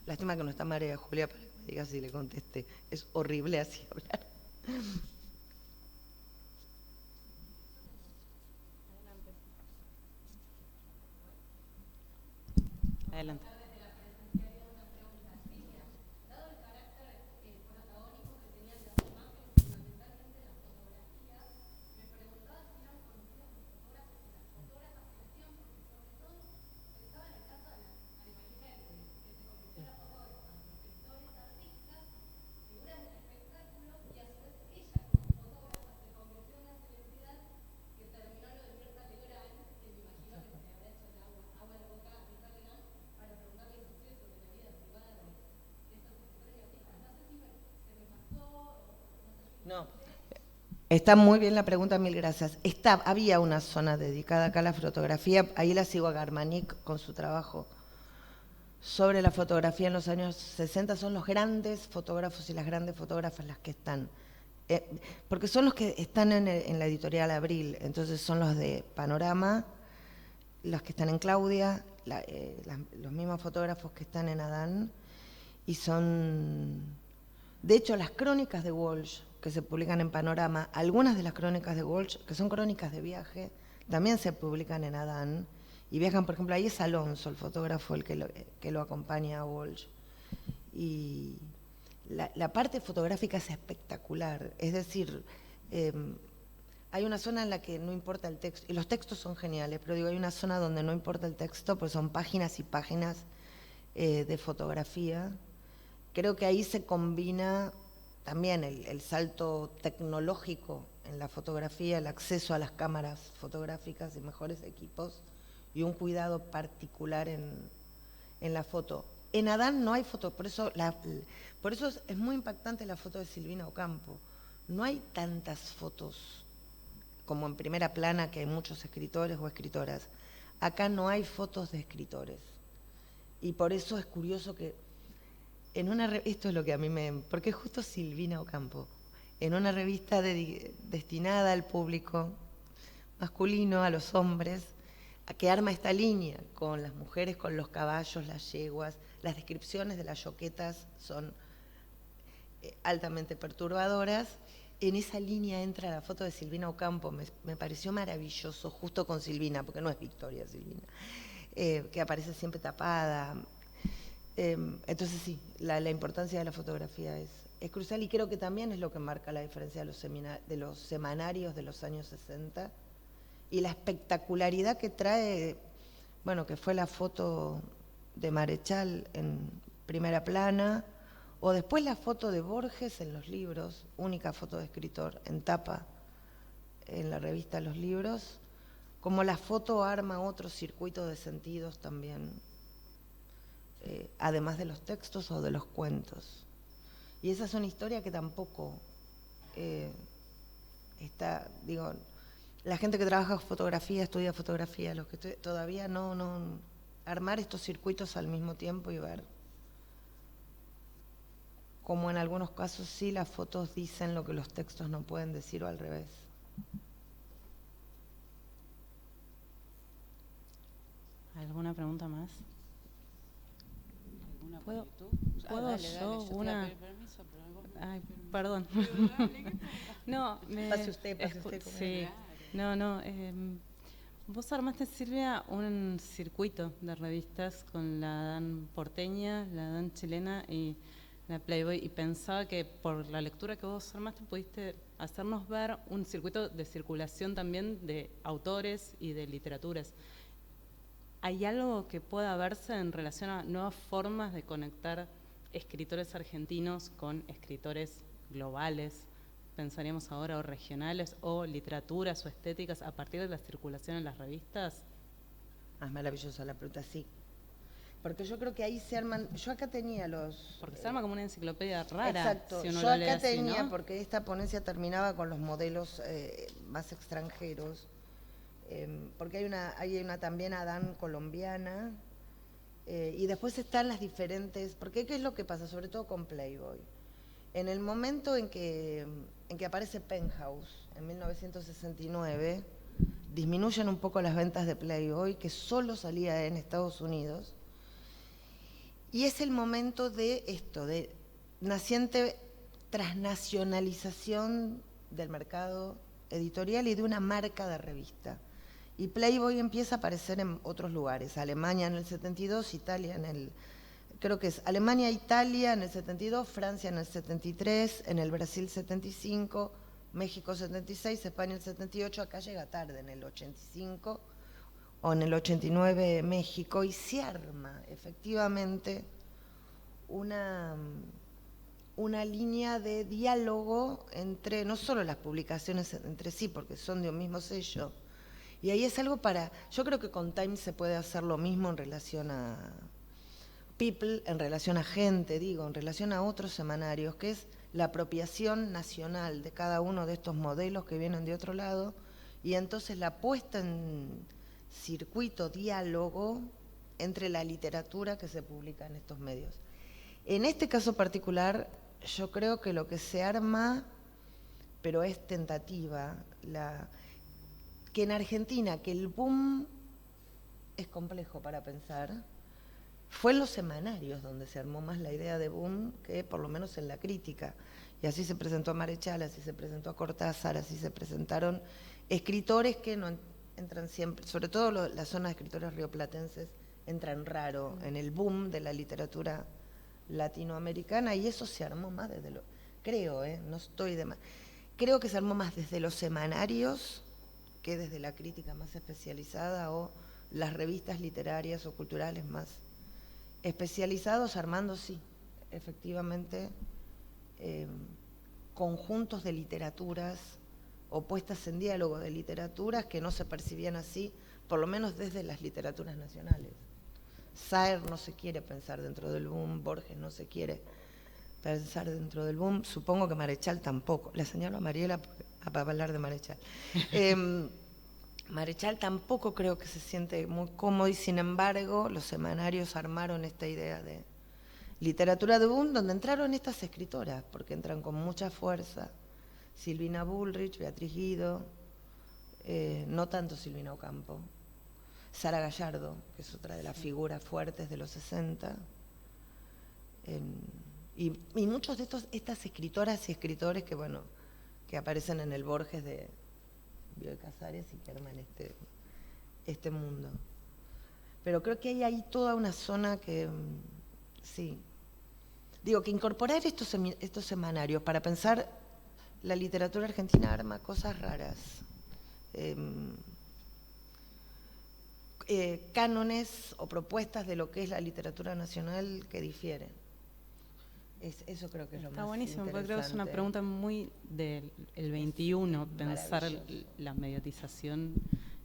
S3: Lástima que no está María Julia para que me diga si le contesté. Es horrible así hablar. Está muy bien la pregunta, mil gracias. Había una zona dedicada acá a la fotografía, ahí la sigo a Garmanik con su trabajo sobre la fotografía en los años 60, son los grandes fotógrafos y las grandes fotógrafas las que están. Porque son los que están en la editorial Abril, entonces son los de Panorama, los que están en Claudia, los mismos fotógrafos que están en Adán, y son, de hecho, las crónicas de Walsh que se publican en Panorama, algunas de las crónicas de Walsh, que son crónicas de viaje, también se publican en Adán, y viajan, por ejemplo, ahí es Alonso, el fotógrafo, el que lo acompaña a Walsh. Y la parte fotográfica es espectacular, es decir, hay una zona en la que no importa el texto, y los textos son geniales, pero digo, hay una zona donde no importa el texto, pues son páginas y páginas de fotografía. Creo que ahí se combina también el salto tecnológico en la fotografía, el acceso a las cámaras fotográficas y mejores equipos, y un cuidado particular en la foto. En Adán no hay foto, por eso es muy impactante la foto de Silvina Ocampo. No hay tantas fotos como en primera plana, que hay muchos escritores o escritoras. Acá no hay fotos de escritores. Y por eso es curioso que esto es lo que a mí porque es justo Silvina Ocampo, en una revista destinada al público masculino, a los hombres, a que arma esta línea con las mujeres, con los caballos, las yeguas, las descripciones de las yoquetas son altamente perturbadoras. En esa línea entra la foto de Silvina Ocampo, me pareció maravilloso, justo con Silvina, porque no es Victoria Silvina, que aparece siempre tapada. Entonces sí, la importancia de la fotografía es crucial, y creo que también es lo que marca la diferencia de los semanarios de los años 60 y la espectacularidad que trae, bueno, que fue la foto de Marechal en primera plana, o después la foto de Borges en los libros, única foto de escritor en tapa en la revista Los Libros, como la foto arma otro circuito de sentidos también, además de los textos o de los cuentos. Y esa es una historia que tampoco está, digo, la gente que trabaja fotografía, estudia fotografía, los que todavía no armar estos circuitos al mismo tiempo y ver como en algunos casos sí las fotos dicen lo que los textos no pueden decir, o al revés.
S2: ¿Alguna pregunta más?
S1: ¿Alguna
S2: ¿Puedo
S1: dale,
S2: yo
S1: te
S2: una?
S1: voy a pedir permiso, pero vos me-
S2: Ay, perdón. No,
S3: Pase usted.
S2: Sí, no. Vos armaste, Silvia, un circuito de revistas con la Dan porteña, la Dan chilena y la Playboy, y pensaba que por la lectura que vos armaste pudiste hacernos ver un circuito de circulación también de autores y de literaturas. ¿Hay algo que pueda verse en relación a nuevas formas de conectar escritores argentinos con escritores globales? Pensaríamos ahora, o regionales, o literaturas o estéticas a partir de la circulación en las revistas.
S3: Es maravillosa la pregunta, sí. Porque yo creo que ahí se arman, yo acá tenía
S2: Porque se arma como una enciclopedia rara.
S3: Exacto,
S2: si uno
S3: yo
S2: lo lee
S3: acá
S2: así,
S3: tenía,
S2: ¿no?
S3: porque esta ponencia terminaba con los modelos más extranjeros, porque hay una también Adán colombiana, y después están las diferentes, porque ¿qué es lo que pasa? Sobre todo con Playboy. En el momento en que aparece Penthouse, en 1969, disminuyen un poco las ventas de Playboy, que solo salía en Estados Unidos, y es el momento de esto, de naciente transnacionalización del mercado editorial y de una marca de revista. Y Playboy empieza a aparecer en otros lugares, Alemania en el 72, Italia creo que es Alemania, Italia en el 72, Francia en el 73, en el Brasil 75, México 76, España el 78, acá llega tarde en el 85, o en el 89 México, y se arma efectivamente una línea de diálogo entre, no solo las publicaciones entre sí, porque son de un mismo sello, y ahí es algo yo creo que con Time se puede hacer lo mismo en relación a People, en relación a Gente, en relación a otros semanarios, que es la apropiación nacional de cada uno de estos modelos que vienen de otro lado, y entonces la puesta en circuito, diálogo entre la literatura que se publica en estos medios. En este caso particular, yo creo que lo que se arma, pero es tentativa, que en Argentina, que el boom es complejo para pensar, fue en los semanarios donde se armó más la idea de boom que por lo menos en la crítica. Y así se presentó a Marechal, así se presentó a Cortázar, así se presentaron escritores que no entran siempre, sobre todo la zona de escritores rioplatenses, entran raro en el boom de la literatura latinoamericana, y eso se armó más desde lo, creo, no estoy de más, creo que se armó más desde los semanarios que desde la crítica más especializada o las revistas literarias o culturales más especializados, armando, sí, efectivamente, conjuntos de literaturas o puestas en diálogo de literaturas que no se percibían así, por lo menos desde las literaturas nacionales. Saer no se quiere pensar dentro del boom, Borges no se quiere pensar dentro del boom, supongo que Marechal tampoco. La señalo a Mariela para hablar de Marechal. Marechal tampoco creo que se siente muy cómodo, y sin embargo los semanarios armaron esta idea de literatura de boom, donde entraron estas escritoras, porque entran con mucha fuerza. Silvina Bullrich, Beatriz Guido, no tanto Silvina Ocampo, Sara Gallardo, que es otra de las figuras fuertes de los 60, y muchos de estas escritoras y escritores que, bueno, que aparecen en el Borges de Bioy Casares y que arman este mundo. Pero creo que hay ahí toda una zona que, sí, digo, que incorporar estos semanarios para pensar la literatura argentina arma cosas raras. Cánones o propuestas de lo que es la literatura nacional que difieren. Eso creo que es lo más interesante.
S2: Está buenísimo, porque creo que es una pregunta muy del 21, pensar la mediatización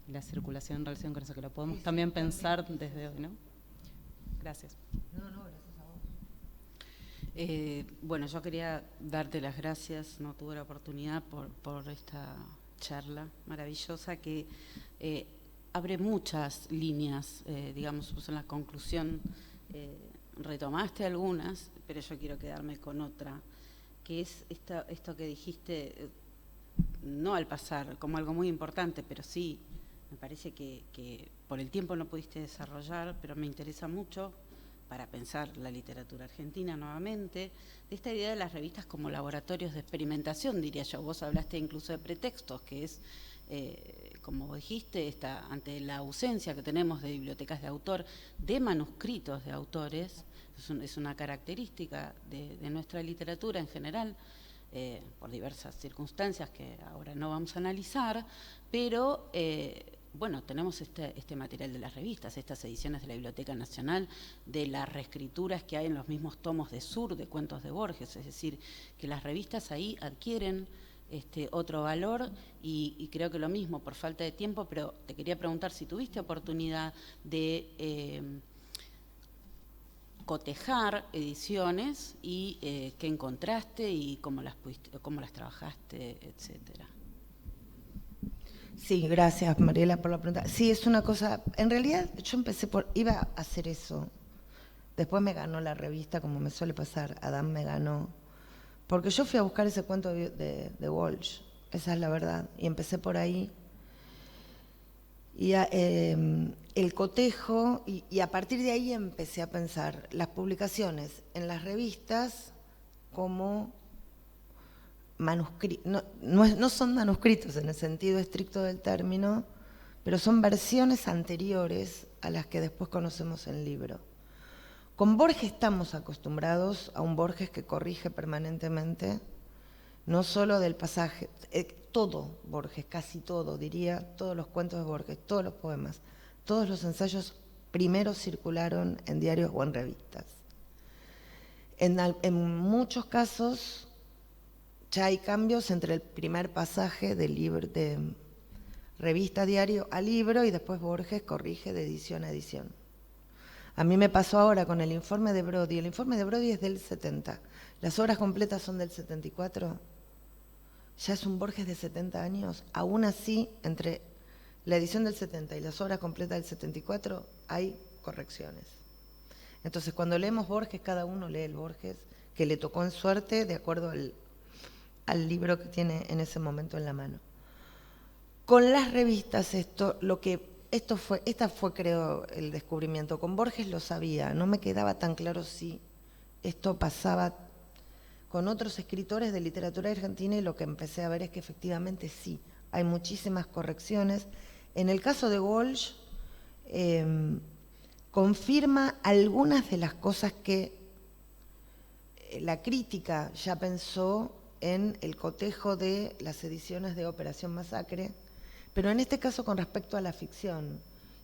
S2: y la circulación en relación con eso, que lo podemos también pensar desde hoy, ¿no? Gracias.
S3: No, gracias a vos.
S1: Bueno, yo quería darte las gracias, no tuve la oportunidad por esta charla maravillosa que abre muchas líneas, digamos, en la conclusión retomaste algunas, pero yo quiero quedarme con otra, que es esto que dijiste, no al pasar, como algo muy importante, pero sí, me parece que por el tiempo no pudiste desarrollar, pero me interesa mucho para pensar la literatura argentina nuevamente, de esta idea de las revistas como laboratorios de experimentación, diría yo. Vos hablaste incluso de pretextos, que es, como vos dijiste, ante la ausencia que tenemos de bibliotecas de autor, de manuscritos de autores, es una característica de nuestra literatura en general, por diversas circunstancias que ahora no vamos a analizar, pero bueno, tenemos este material de las revistas, estas ediciones de la Biblioteca Nacional, de las reescrituras que hay en los mismos tomos de Sur, de cuentos de Borges, es decir, que las revistas ahí adquieren otro valor, y creo que lo mismo, por falta de tiempo, pero te quería preguntar si tuviste oportunidad de cotejar ediciones y qué encontraste y cómo las trabajaste, etcétera.
S3: Sí, gracias Mariela por la pregunta. Sí, es una cosa, en realidad yo iba a hacer eso, después me ganó la revista, como me suele pasar, Adán me ganó, porque yo fui a buscar ese cuento de Walsh, esa es la verdad, y empecé por ahí, y el cotejo, y a partir de ahí empecé a pensar las publicaciones en las revistas como manuscritos, no son manuscritos en el sentido estricto del término, pero son versiones anteriores a las que después conocemos en el libro. Con Borges estamos acostumbrados a un Borges que corrige permanentemente, no solo del pasaje, todo Borges, casi todo, diría, todos los cuentos de Borges, todos los poemas, todos los ensayos primero circularon en diarios o en revistas. En muchos casos ya hay cambios entre el primer pasaje del libro, de revista, diario a libro, y después Borges corrige de edición a edición. A mí me pasó ahora con el informe de Brody. El informe de Brody es del 70. Las obras completas son del 74. Ya es un Borges de 70 años. Aún así, entre la edición del 70 y las obras completas del 74, hay correcciones. Entonces, cuando leemos Borges, cada uno lee el Borges que le tocó en suerte de acuerdo al libro que tiene en ese momento en la mano. Con las revistas, esta fue creo el descubrimiento. Con Borges lo sabía, no me quedaba tan claro si esto pasaba con otros escritores de literatura argentina, y lo que empecé a ver es que efectivamente sí, hay muchísimas correcciones. En el caso de Walsh, confirma algunas de las cosas que la crítica ya pensó en el cotejo de las ediciones de Operación Masacre, pero en este caso con respecto a la ficción.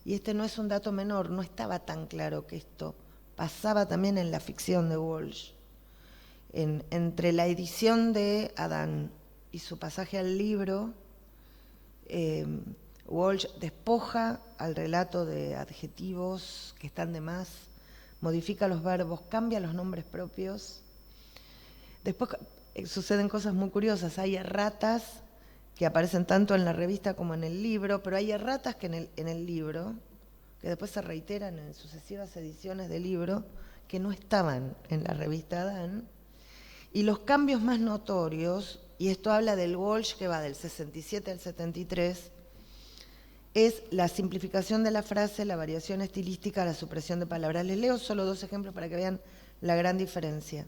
S3: Y este no es un dato menor, no estaba tan claro que esto pasaba también en la ficción de Walsh. Entre la edición de Adán y su pasaje al libro, Walsh despoja al relato de adjetivos que están de más, modifica los verbos, cambia los nombres propios. Después suceden cosas muy curiosas, hay erratas que aparecen tanto en la revista como en el libro, pero hay erratas que en el libro, que después se reiteran en sucesivas ediciones del libro, que no estaban en la revista Adán. Y los cambios más notorios, y esto habla del Walsh que va del 67 al 73, es la simplificación de la frase, la variación estilística, la supresión de palabras. Les leo solo 2 ejemplos para que vean la gran diferencia.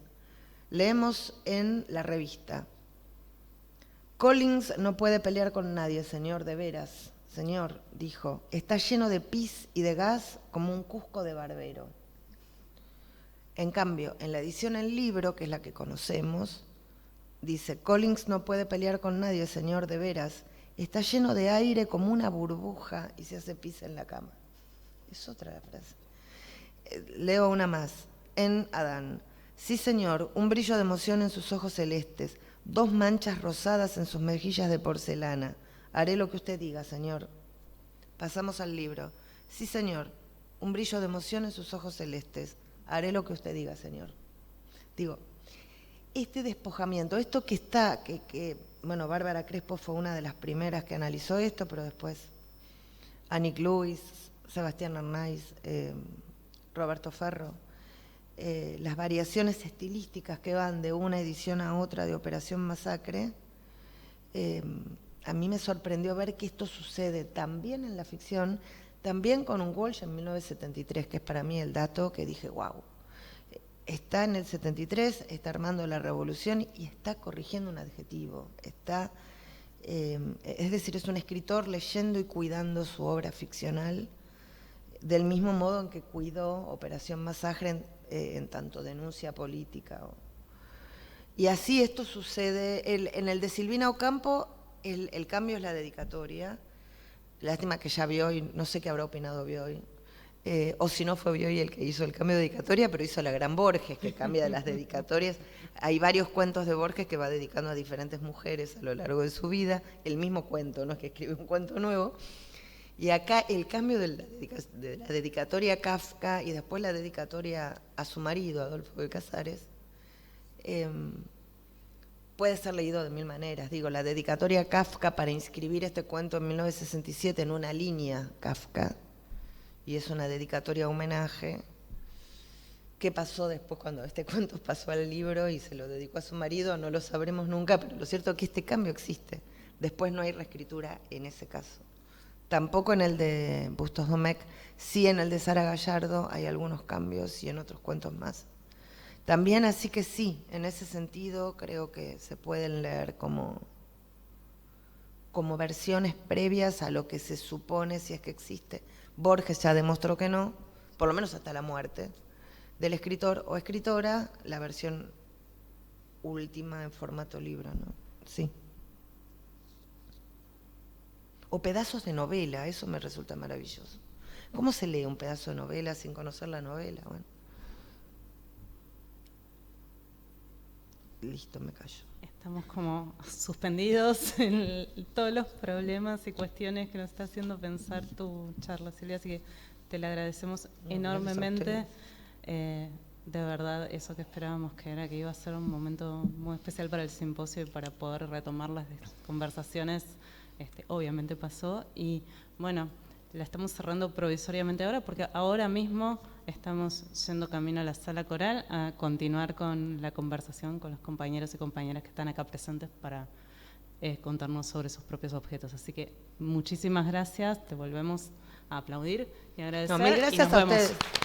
S3: Leemos en la revista: Collins no puede pelear con nadie, señor, de veras. Señor, dijo, está lleno de pis y de gas como un cusco de barbero. En cambio, en la edición en libro, que es la que conocemos, dice, Collins no puede pelear con nadie, señor, de veras. Está lleno de aire como una burbuja y se hace pis en la cama. Es otra frase. Leo una más. En Adán. Sí, señor, un brillo de emoción en sus ojos celestes, 2 manchas rosadas en sus mejillas de porcelana. Haré lo que usted diga, señor. Pasamos al libro. Sí, señor, un brillo de emoción en sus ojos celestes. Haré lo que usted diga, señor. Digo, este despojamiento, esto que está, bueno, Bárbara Crespo fue una de las primeras que analizó esto, pero después Annick Lewis, Sebastián Arnaiz, Roberto Ferro, las variaciones estilísticas que van de una edición a otra de Operación Masacre, a mí me sorprendió ver que esto sucede también en la ficción, también con un Walsh en 1973, que es para mí el dato que dije, wow, está en el 73, está armando la revolución y está corrigiendo un adjetivo, es decir, es un escritor leyendo y cuidando su obra ficcional, del mismo modo en que cuidó Operación Masacre en tanto denuncia política. Y así esto sucede. En el de Silvina Ocampo, el cambio es la dedicatoria. Lástima que ya Bioy, no sé qué habrá opinado Bioy, o si no fue Bioy el que hizo el cambio de dedicatoria, pero hizo la gran Borges, que cambia de las dedicatorias. Hay varios cuentos de Borges que va dedicando a diferentes mujeres a lo largo de su vida, el mismo cuento, no es que escribe un cuento nuevo. Y acá el cambio de la dedicatoria a Kafka y después la dedicatoria a su marido, Adolfo de Casares, puede ser leído de 1000 maneras. Digo, la dedicatoria a Kafka para inscribir este cuento en 1967 en una línea Kafka, y es una dedicatoria a homenaje. ¿Qué pasó después cuando este cuento pasó al libro y se lo dedicó a su marido? No lo sabremos nunca, pero lo cierto es que este cambio existe. Después no hay reescritura en ese caso. Tampoco en el de Bustos Domecq, sí en el de Sara Gallardo hay algunos cambios y en otros cuentos más. También, así que sí, en ese sentido creo que se pueden leer como versiones previas a lo que se supone, si es que existe. Borges ya demostró que no, por lo menos hasta la muerte del escritor o escritora, la versión última en formato libro, ¿no? Sí. O pedazos de novela, eso me resulta maravilloso. ¿Cómo se lee un pedazo de novela sin conocer la novela? Bueno. Listo, me callo.
S2: Estamos como suspendidos en todos los problemas y cuestiones que nos está haciendo pensar tu charla, Silvia, así que Te le agradecemos
S3: No,
S2: enormemente. De verdad, eso que esperábamos que era que iba a ser un momento muy especial para el simposio y para poder retomar las conversaciones, obviamente pasó. Y bueno, la estamos cerrando provisoriamente ahora porque ahora mismo estamos yendo camino a la sala coral a continuar con la conversación con los compañeros y compañeras que están acá presentes para contarnos sobre sus propios objetos. Así que muchísimas gracias, te volvemos a aplaudir y agradecer.
S3: No, mil gracias
S2: y nos
S3: a
S2: vemos.
S3: ustedes.